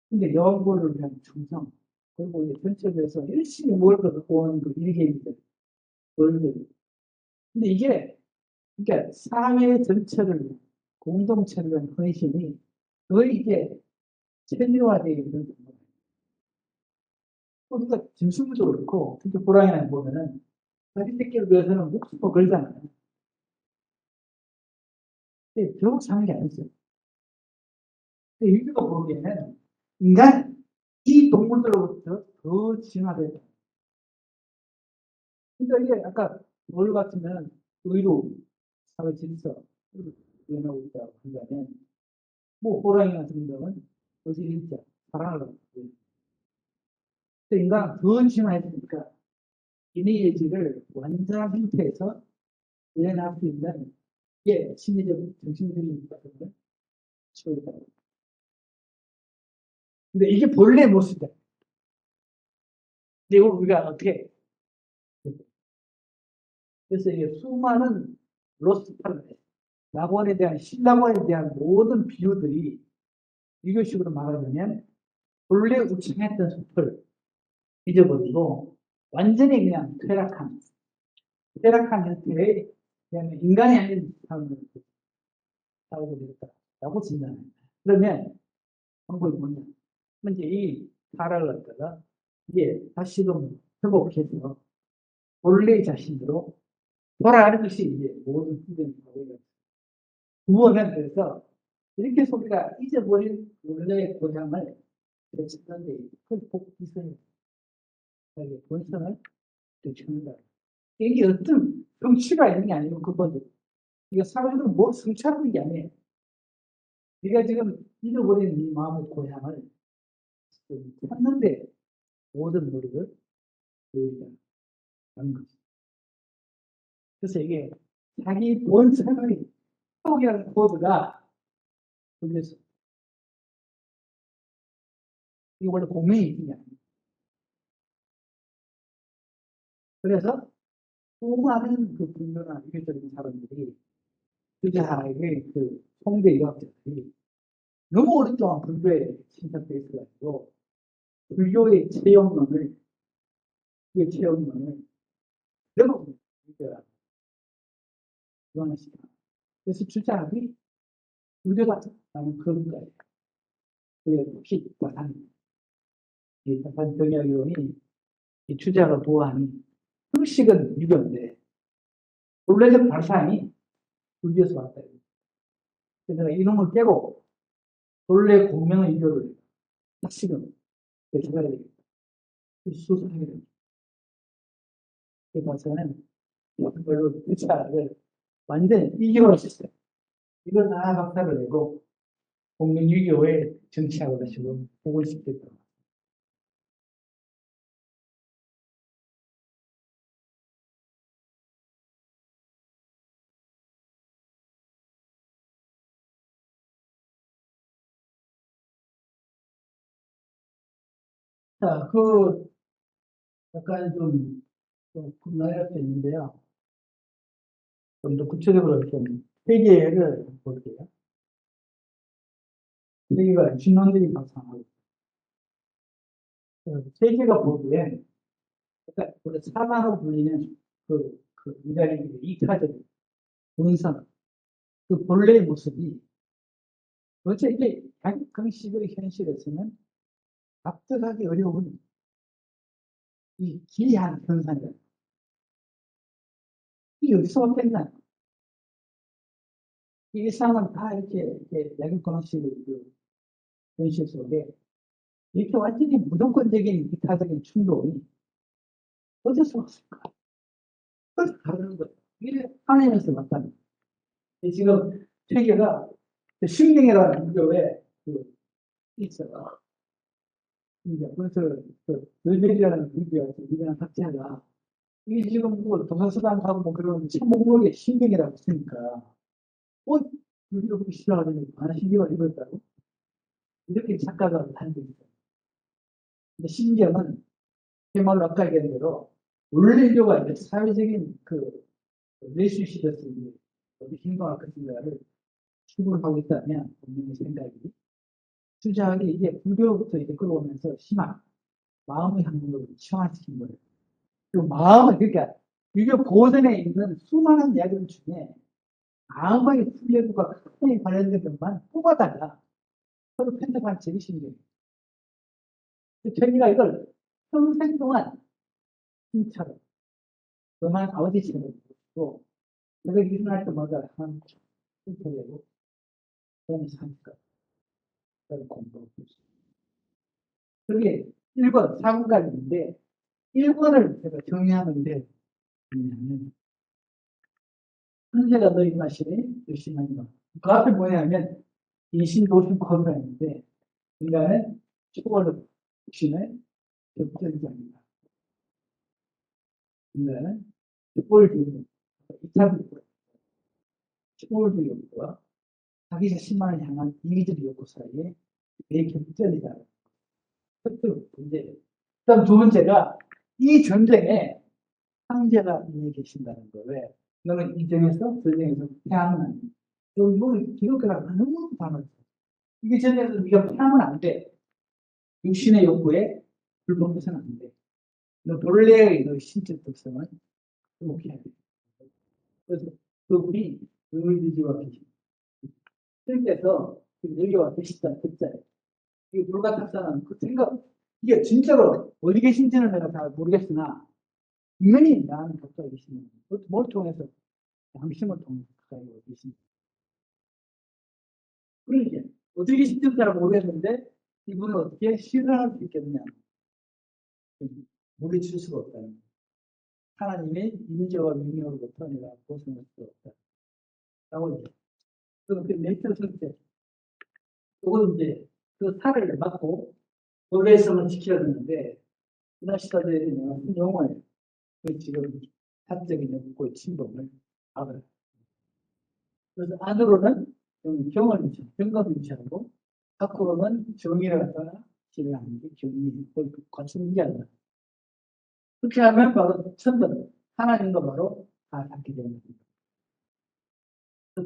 근데 여벌을 위한 충성 그리고 이제 전체에서 열심히 뭘 갖고 오는 그 일개인들 벌들. 근데 이게 그러니까 사회 전체를 위한 공동체를 위한 헌신이 거의 이게 체계화되어 있는 거예요. 그러니까 짐승도 그렇고 특히 호랑이나 보면은 자기 새끼를 위해서는 목숨을 걸잖아요. 근데 결국 사는 게 아니죠. 근데 인류가 보기에는 인간 이 동물들로부터 더 진화됐다. 그러니까 이게 아까 뭘 같으면 의료, 사회 질서, 이걸 구현하고 있다고 한다면, 뭐, 호랑이 같은 경우는 어지린자, 사랑을 갖고 있고, 또 인간은 더 진화했으니까, 이미지를 완전한 형태에서 구현할 수 있는 게 심리적, 정신적인 것들을 치고있다. 근데 이게 본래 모습이다. 근데 이걸 우리가 어떻게, 그래서 이게 수많은 로스트팔레, 낙원에 대한, 신낙원에 대한 모든 비유들이 이교식으로 말하자면, 본래 우창했던 숲을 잊어버리고, 완전히 그냥 퇴락한 형태의, 그냥 인간이 아닌 삶을 살게 되었다라고 진단합니다. 그러면, 방법이 뭐냐? 먼저 이 타락을 갖다가, 이게 다시금 회복해서, 본래 자신으로 돌아가는 것이 이제 모든 훈련이 되고, 두 번은 그래서, 이렇게 소리가 잊어버린 원래의 고향을 되찾는데, 그걸 복귀선을, 본성을 되찾는다. 이게 어떤 성취가 있는 게 아니고, 그건, 이거 사람들은 뭐 성취하는 게 아니에요. 네가 지금 잊어버린 네 마음의 고향을 찾는데 모든 노력을 보이자는 거죠. 그래서 이게 자기 본성의 포기하는 코드가 여기서 이게 원래 공명이 있는 게 아니에요. 그래서 수많은 그 불교나 이교적인 사람들이 주자에게 그 송대 유학자들이 너무 오랫동안 불교에 침착돼 있어가지고 불교의 체험론을 너무 유한시켜. 그래서 주자들이 불교다 라는 그런 거예요. 그게 피, 다산. 이 다산 정약용이 이 주자가 보아하니 형식은 유교인데 본래적 발상이 불교에서 왔다. 그래서 이놈을 깨고 본래 공명의 유교를 다시금 되찾아야 되겠다. 수습하게 됩니다. 그래서는 이걸로 주자를 완전 이교로 했어요. 이걸 다 박살을 내고 공명유교의 정치학으로 지금 보고 싶겠다. 자, 약간 좀 나열할 수 있는데요. 좀 더 구체적으로 좀 세계를 볼게요. 세계가 신론적인 발상하고 세계가 보기엔 그러니까 우리 사마로 불리는 인간의 이타적인 본성, 그 본래의 모습이 도대체 이게 양극식의 현실에서는 압도하기 어려운 이 기이한 현상이다. 이게 어디서 왔겠나? 이 이상은 다 이렇게 양극식의 그 현실 속에 이렇게 완전히 무조건적인 이타적인 충돌이 어디서 왔을까? 그래서 다루는 거예요. 이게 하나님에서 나타납니다. 지금 세계가 신경이라는 무교에 있어요. 그래서 늘베리라는 무교가 유명한 학자가 이게 지금 뭐 도서수단하고 뭐 그런 천목록에 신경이라고 쓰니까 불교 그렇게 싫어하더니 신경을 입었다고 이렇게 작가가 하는 게 있어요. 근데 신경은 제 말로 아까 얘기한 대로 원래교가 이제 사회적인 릴레이션십에서 어디 행동할 것인가를 추구를 하고 있다면 본인의 생각이 주장이 이게 불교부터 이제 끌어오면서 심한 마음의 학문으로 치환시킨 거예요. 그 마음을 그러니까 유교 고전에 있는 수많은 이야기들 중에 마음의 훈련과 크게 관련된 것만 뽑아다가 서로 편집한 적이 신기해요. 저희가 이걸 평생 동안 진짜로 그만 아버지처럼 보고 내가 일어날 때마다 한 훑어내고 그다음에 사니까 그다음에 공부하고 있어요. 그게 1권, 4권까지 있는데, 1권을 제가 정리하는데, 뭐냐면, 천재가 너희 마시니 열심히 하니까. 그 앞에 뭐냐면, 인신도심 건강인데, 인간은 초월을 욕심에 역전이 아니다. 인간은 초월주의, 2차 초월주의 욕구와 자기 자신만을 향한 이기적 욕구 사이에 대격전이다. 첫 번째. 그다음 두 번째가 이 전쟁에 황제가 이미 계신다는 거. 왜? 너는 이 전에서 전쟁에서 패하면 안 돼. 여기 뭐 기록해라 너무 많았어. 이게 전쟁에서 네가 패하면 안 돼. 육신의 욕구에 불법해서는 안 돼. 너 본래의 너 신적 특성은 회복해야 돼. 그래서 그분이 의지와 계신. 그래서 의지와 계시다 뜻자에 이 불가탁사는 그 생각 이게 진짜로 어디 계신지는 내가 잘 모르겠으나 분명히 나는 가까이 계시는 뭘 통해서 당신을 통해서 가까이 계십니다. 그러니까 어떻게 계신지는 잘 모르겠는데 이분은 어떻게 실현할 수 있겠느냐 물리칠 수가 없다는 거예요. 하나님의 임재와 명령으로부터 내가 벗어날 수가 없다. 라고 이제 그럼 그 네이처 선택 그건 이제 그 살을 맞고 본래성을 지켜야 되는데 이날 시대들이 내가 쓴 용어예요. 그 지금 사적인 욕구의 침범을 막으라. 그래서 안으로는 경을 유지하고 경감을 유지하고 밖으로는 정의를 갖다가 실현하는 게 경이 같이 문제한다. 그렇게 하면 바로 천번 하나님과 바로 다 닿게 되는 겁니다.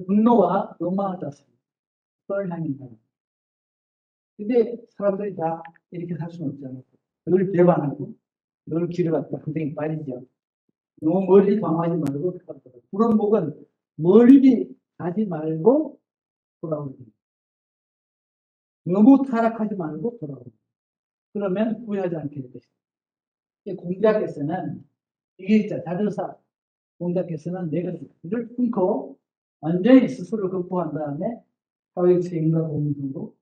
분노와 욕망을 땄습니다. 그걸 향한다. 근데 사람들이 다 이렇게 살 수는 없잖아요. 늘 배반하고 늘 길을 갖다 굉장히 빠지죠. 너무 멀리 방황하지 말고 그런 목은 멀리 가지 말고 돌아오는 거예요. 너무 타락하지 말고 돌아오는 거예요. 그러면 후회하지 않게 될 것이다. 공자께서는 이게 있잖아. 자전사 공자께서는 네 가지를 끊고 완전히 스스로 극복한 다음에 사회적 책임과 공동으로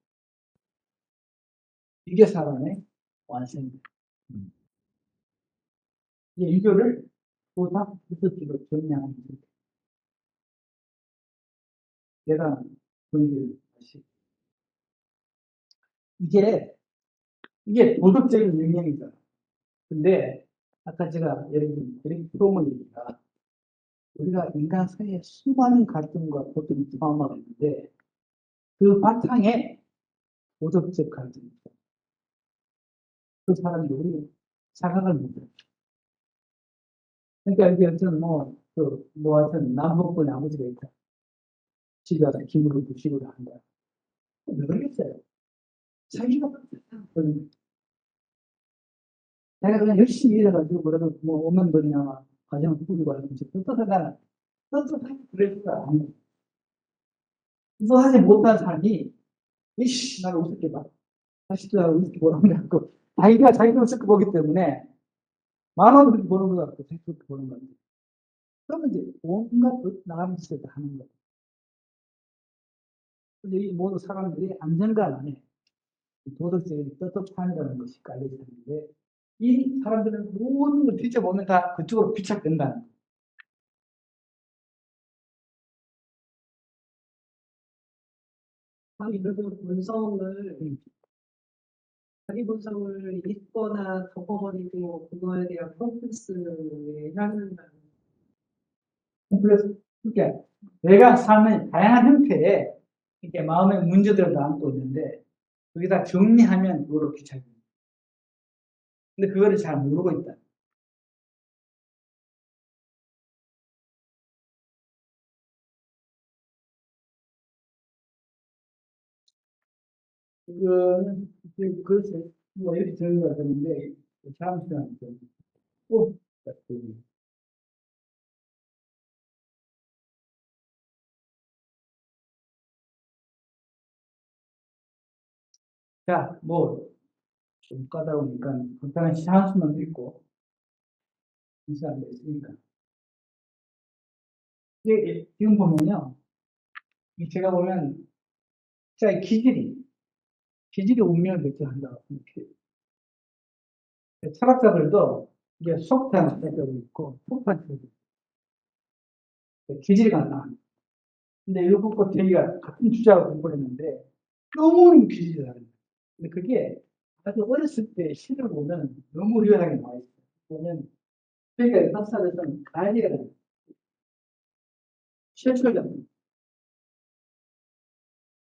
이게 사람의 완성입니다. 이거를 보다 스스로 정리하는 거죠. 내가 보여드릴 것이 이게 도덕적인 능력이잖아. 근데 아까 제가 예를 들면 그런 프로모니까 우리가 인간 사이에 수많은 갈등과 고통이 포함하고 있는데 그 바탕에 도덕적 갈등이 있다. 그 사람들이 자각을 못해. 그러니까 이게 어떤 하여튼 남북군의 아버지가 있다. 집에 와서 기물을 부시고 한다. 왜 그러겠어요? 자기가 내가 그냥 열심히 일해가지고 그래도 뭐 5만 번이나 과정을 꾸리고 하는 거지. 떳떳하다. 떳떳하게 그럴 수가 아니야. 떳떳하지 못한 사람이 이씨 나를 우습게 봐. 다시 또 나를 우습게 보는 거 같고 자기가 우습게 보기 때문에 만원 그렇게 보는 거 같고 자기 그렇게 보는 거 같고 그러면 이제 온갖 나가는 짓을 다 하는 거야. 그래서 이 모든 사람들이 안정감 안에 도덕적인 떳떳함이라는 것이 깔려져 있는데 이 사람들은 모든 걸 뒤져보면 다 그쪽으로 귀착된다는 거예요. 자기 본성을 잊거나 덮어버리고 그거에 대한 컴플렉스에 향한다는 컴플렉스, 그러니까 내가 삶의 다양한 형태의 이렇게 마음의 문제들을 다 안고 있는데 거기다 정리하면 그거로 귀착됩니다. 근데 그거를 잘 모르고 있다. 이거는 그것을 뭐 이렇게 정리가 되는데 잠시만 꼭 자, 좀 까다로우니까 간단한 시 한 수만 읽고 인사하고 있으니까 이게 지금 보면요, 제가 보면 자의 기질이 운명을 결정한다고 생각해요. 철학자들도 이게 속탄 철학자도 있고 속탄 철학자도 있고 기질이 같나. 근데 일곱과 대기가 같은 주자로 공부를 했는데 너무 기질이 다릅니다. 근데 그게 아주 어렸을 때 시를 보면 너무 리얼하게 나와 있어요. 보면 그러니까 학살에서는 가야지가 됩니다. 실철자입니다.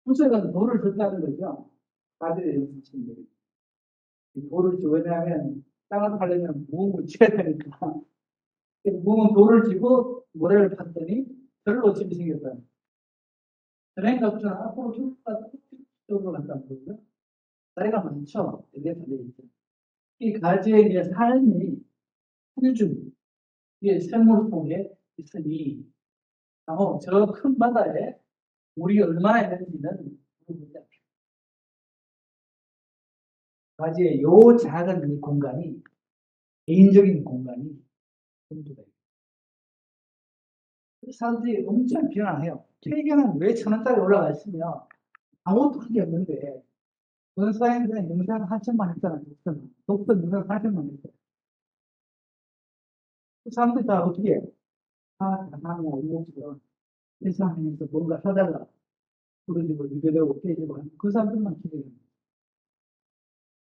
후세가 돌을 줬다는 거죠. 가지를 연습친데 돌을 줘. 왜냐하면 땅을 팔려면 무음을 쳐야 되니까. 무음은 돌을 쥐고 모래를 팠더니 별로 집이 생겼다. 그러니까 우선 앞으로 쪽으로 간다는 거고요. 나이가 많죠. 이게 달려있죠. 이 가지의 이제 삶이 한줄 이 생물 속에 있으니 저 큰 바다에 물이 얼마나 있는지는 모르지 않죠. 가지의 요 작은 이 공간이 개인적인 공간이 전부다. 사람들이 엄청 비난해요. K경은 왜 1,000원짜리 올라가 있으면 아무것도 한 게 없는데 원사인들은 영상 4천만 했잖아. 독선 영상 4천만 했어요. 그 사람들이 다 어떻게 해요? 당하고 이목지로 세상에서 뭔가 하다가 부러지고 유괴되고 깨지고 하는 그 사람들만 기대합니다.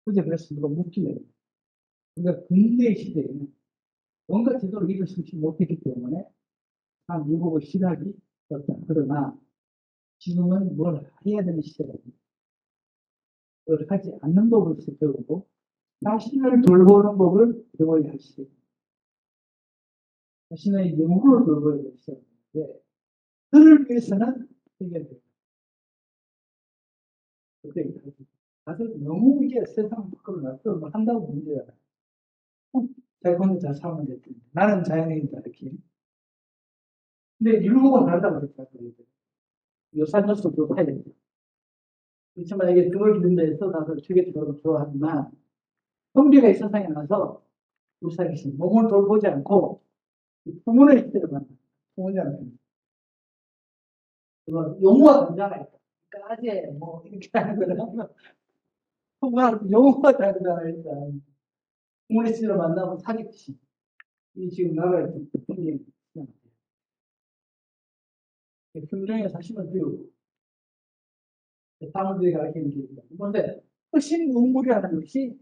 그제 그래서 누가 묻기래요. 그러니까 근대 시대에는 뭔가 제대로 일을 쓰지 못했기 때문에 한 유복의 시작이 없다. 그러나 지금은 뭘 해야 되는 시대가 됩니다. 그걸 하지 않는 법을 배우고 자신을 돌보는 법을 배워야 할 시대. 자신의 영혼을 돌보야 될 시대인데 그를 위해서는 해결돼요. 그때 다들 너무 이게 세상 밖으로 나서 뭐 한다고 문제야. 자기 혼자 잘 살면 됐지. 나는 자연인이다 이렇게. 근데 율곡은 다르다고 생각해요. 요산요소도 파야 되죠. 그렇지만 이게 등을 기른다 해서 다들 주객적으로 좋아하지만 성비가 이 세상에 나서 우사기신 몸을 돌보지 않고 풍문의 시대를 만나. 풍문이라는 그런 용어가 등장하니까 까지 뭐 이렇게 하는 거는 풍문 용어가 다르잖아요. 일단 풍문의 시대를 만나면 사기치. 이 지금 나라에 생긴 평정에 사시면 배우고 사람들이 가르치는 길입니다. 그런데 훨씬 우물이라는 것이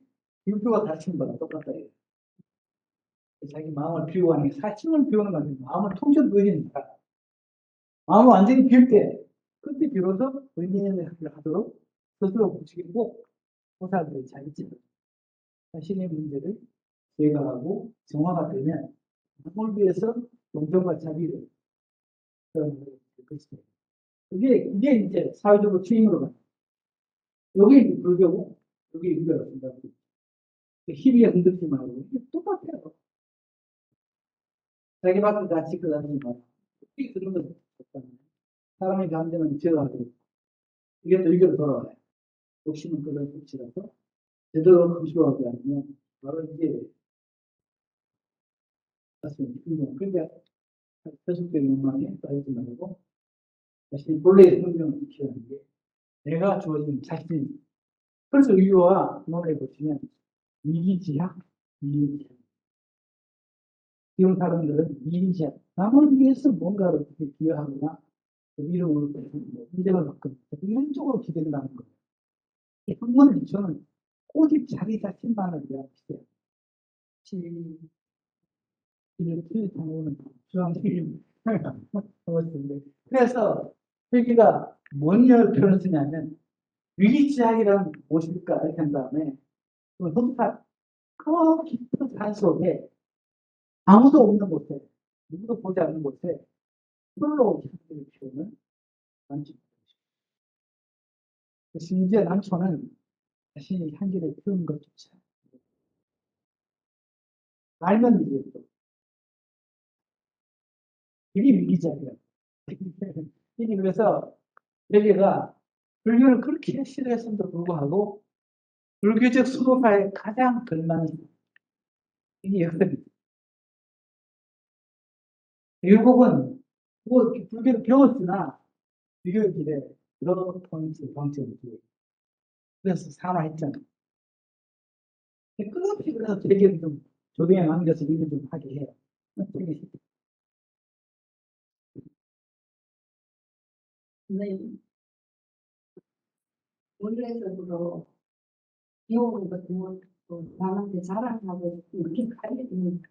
율도가 가르치는 거랑 똑같다. 자기 마음을 비우고 사심을 비우는 거 아니고 마음을 통째로 비워지는 거야. 마음을 완전히 비울 때 그때 비로소 의미 있는 일을 하도록 스스로 부추기고 보살들이 자기처럼 자신의 문제를 제거하고 정화가 되면 남을 위해서 동정과 자비를 표현하게 될 것이다. 이게 이제 사회적으로 추임으로 가요. 여기 불교고 여기 유교가 된다고. 희비에 흔들지 말고 이게 똑같아요. 자기 밖에 다 지켜 다니지 말고 이게 그런 거 없잖아요. 사람의 감정은 지어가지고 이게 또 유교로 돌아와요. 욕심은 그런 것이라서 제대로 감수하지 않으면 바로 이게 맞습니다. 그러니까 세속적인 욕망에 빠지지 말고 자신의 본래의 성경을 지키라는 게 내가 주어진 자신. 그래서 유교와 문화에 보시면 위기지향, 위기지향. 지금 사람들은 위기지향. 남을 위해서 뭔가를 어떻게 기여하거나 이름으로 인정을 받거나 이런 쪽으로 기대된다는 거예요. 이 학문은 저는 오직 자기 자신만을 위한 시대예요. 주황님 그래서 회기가 뭔 표현을 쓰냐면 위기지향이란 무엇일까 이렇게 한 다음에 그 깊은 산 속에 아무도 없는 곳에 누구도 보지 않는 곳에 홀로 향기를 피우는 남친. 심지어 남촌은 자신이 향기를 피우는 것조차 알면 이제 또 이게 위기지향이야. 이게 그래서 여기가 불교를 그렇게 싫어했음에도 불구하고 불교적 수도사의 가장 걸맞는 이게 역설이죠. 율곡은 뭐 불교를 배웠으나 불교의 길에 여러 포인트 방점을 두고 그래서 산화했잖아요. 끊임없이 그래서 되게 좀 조동에 남겨서 일을 좀 하게 해요. 되게 선생님, 원래적으로 배우는 것도 남한테 자랑하고 그렇게 가리는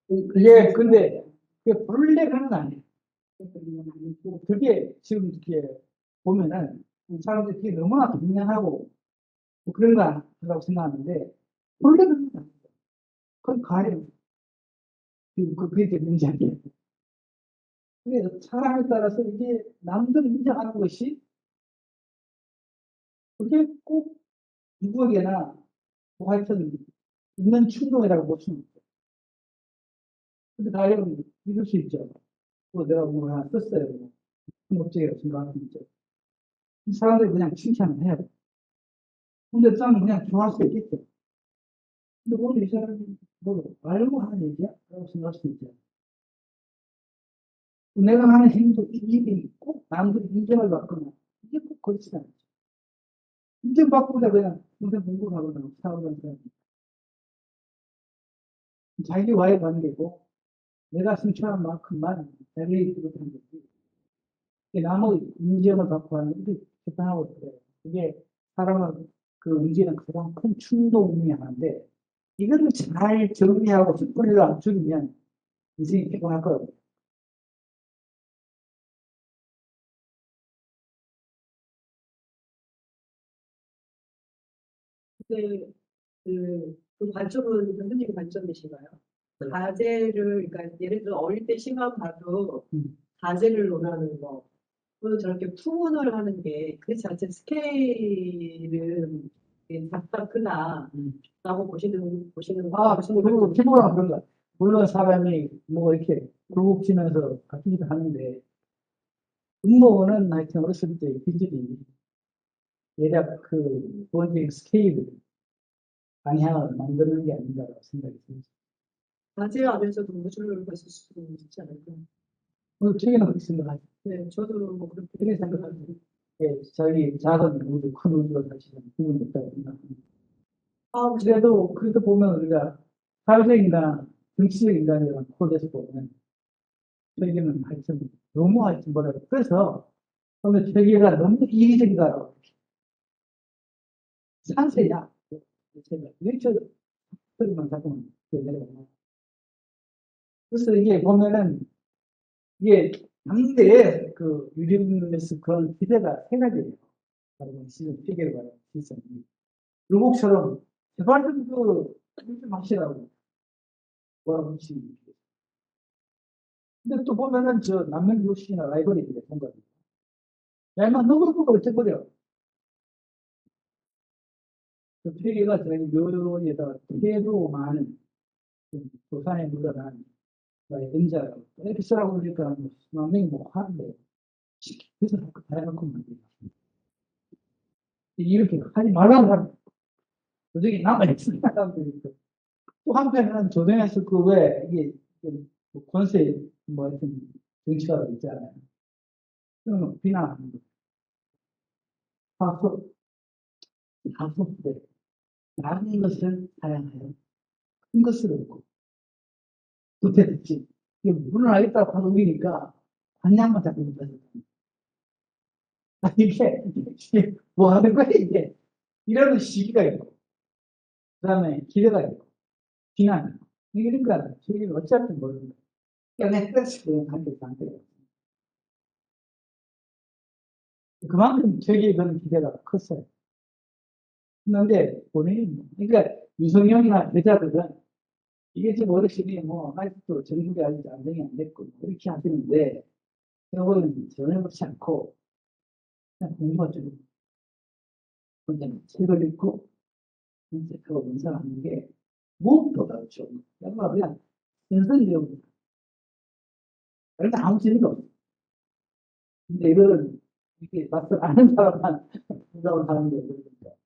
그게 근데 그게 본래는 아니에요. 그런 건 아니고 그게 지금 이렇게 보면은 사람들이 그게 너무나 당연하고 뭐 그런 거 아니라고 생각하는데 본래는 아니에요. 그건 가려. 그게 이제 문제예요. 그래서 사람에 따라서 이게 남들이 인정하는 것이 그게 꼭 누구에게나 뭐 하여튼 있는 충동이라고 볼 수는 있죠. 근데 가령 이럴 수 있죠. 뭐 내가 뭐 하나 썼어요. 뭐. 업적이라고 생각하는 거죠. 이 사람들이 그냥 칭찬을 해요. 근데 좀 그냥 좋아할 수 있겠죠. 근데 오늘 이 사람이 뭐 알고 하는 얘기야? 라고 생각할 수 있죠. 내가 하는 행동, 이 일이 꼭 남들이 인정을 받거나 이게 꼭 그렇지 않죠. 인정받고자 그냥 평생 공부를 하거나 사업을 하는 사람이 자기와의 관계고 내가 승천한 만큼만 자기에게 그렇다는 거지. 남의 인정을 받고 하는 게 대단하고 그래요. 이게 사람은 그 문제는 가장 큰 충동 중에 하나인데 이거를 잘 정리하고 습관을 안 줄이면 인생이 피곤할 거예요. 근데 그 관점은 교수님 관점이신가요? 가제를 그러니까 예를 들어 어릴 때 시간 봐도 음. 가제를 논하는 거 또 저렇게 풍문을 하는 게 그 자체 스케일은 작다 크다라고 음. 보시는 그리고 피부가 그런 거. 물론 사람이 뭐 이렇게 굴곡지면서 같은 일을 하는데 음모는 하여튼 어렸을 때 기질이 대략 그 기본적인 스케일을 방향을 만드는 게 아닌가라고 생각이 듭니다. 가제하면서도 무술을 했을 수도 있지 않을까? 최근에 그렇게 생각하죠. 네, 저도 뭐 그렇게 그렇게 생각하죠. 예, 자기 작은 우주, 큰 우주가 사실은 구분이 없다고 생각합니다. 그래도 보면 우리가 사회적 인간, 정치적 인간이라는 코드에서 보면 저에게는 하여튼 너무 하여튼 뭐라 그래서 보면 저기가 너무 이기적이다. 산세야. 제가 일초 소리만 자꾸만 내려가요. 그래서 이게 보면은 이게 당대에 그 유리문에서 그런 기대가 세 가지예요. 바로 시즌 피겨를 말하는 시즌. 루곡처럼 제발 좀 하시라고 뭐라고 치는. 근데 또 보면은 저 남명주 씨나 라이벌이들의 생각이. 야, 인마 너 그러고 어째버려. 그 폐계가 저희 묘에다가 폐도 많은 부산에 물러난 은자라고 이렇게 쓰라고 그러니까 남명이 뭐 하는데 그래서 다 해놓고 말이야. 이렇게 하지 말라고 하는 도저히 남아있는 사람들이 있고 또 한편에는 조정했을 그왜 이게 뭐 권세 뭐 하여튼 정치가 있잖아요. 그러면 비난하는 거. 하소, 하소때 작은 것을 사양하여 큰 것을 얻고 도태됐지. 이게 물러나겠다고 하는 우리니까 관념만 자꾸 못하죠. 이게 뭐 하는 거야 이게. 이러는 시기가 있고 그 다음에 기대가 있고 비난이 있고 이런 거 아니에요. 저희는 어차피 모르는 거예요. 그냥 헬스를 관계 상태예요. 그만큼 저기에 그런 기대가 컸어요. 그런데 본인이 그러니까 유성형이나 여자들은 이게 지금 어르신이 뭐 아직도 정신이 아직 안정이 안 됐고 그렇게 하시는데 저거는 전혀 그렇지 않고 그냥 공부가 좀 혼자 책을 읽고 이제 그거 문상하는 게 무엇보다 좋은 거예요. 그냥 신선이라고 그런데 아무 재미가 없어요. 근데 이거는 이게 맛을 아는 사람만 부담을 하는 게 그러니까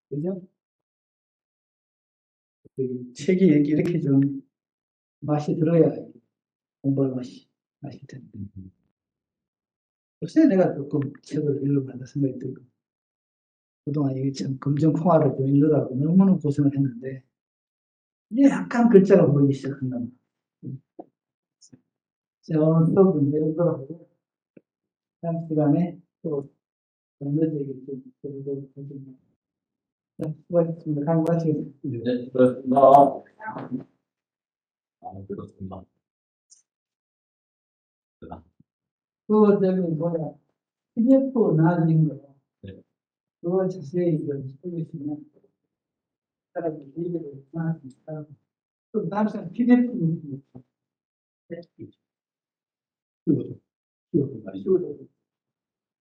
그죠? 책이 이렇게 좀 맛이 들어야 공부할 맛이 텐데. 요새 내가 조금 책을 읽어봤다 생각이 들고 그동안 이게 참 검정콩화를 좀 읽느라고 너무너무 고생을 했는데, 이제 약간 글자가 보이기 시작한다. 제가 오늘 수업은 내일더라도 다음 시간에 또 연결되기 좀 드리도록 하겠습니다. 자, 수고하셨습니다. 강의하시겠습니다. 네, 그렇습니다. 그렇습니다. 뭐야, PDF 나와드린 거. 네. 그거 자세히 보시면, 사람들이 리뷰를 나왔습니다. 또 다음 시간 PDF는 이것도 많이 키워드.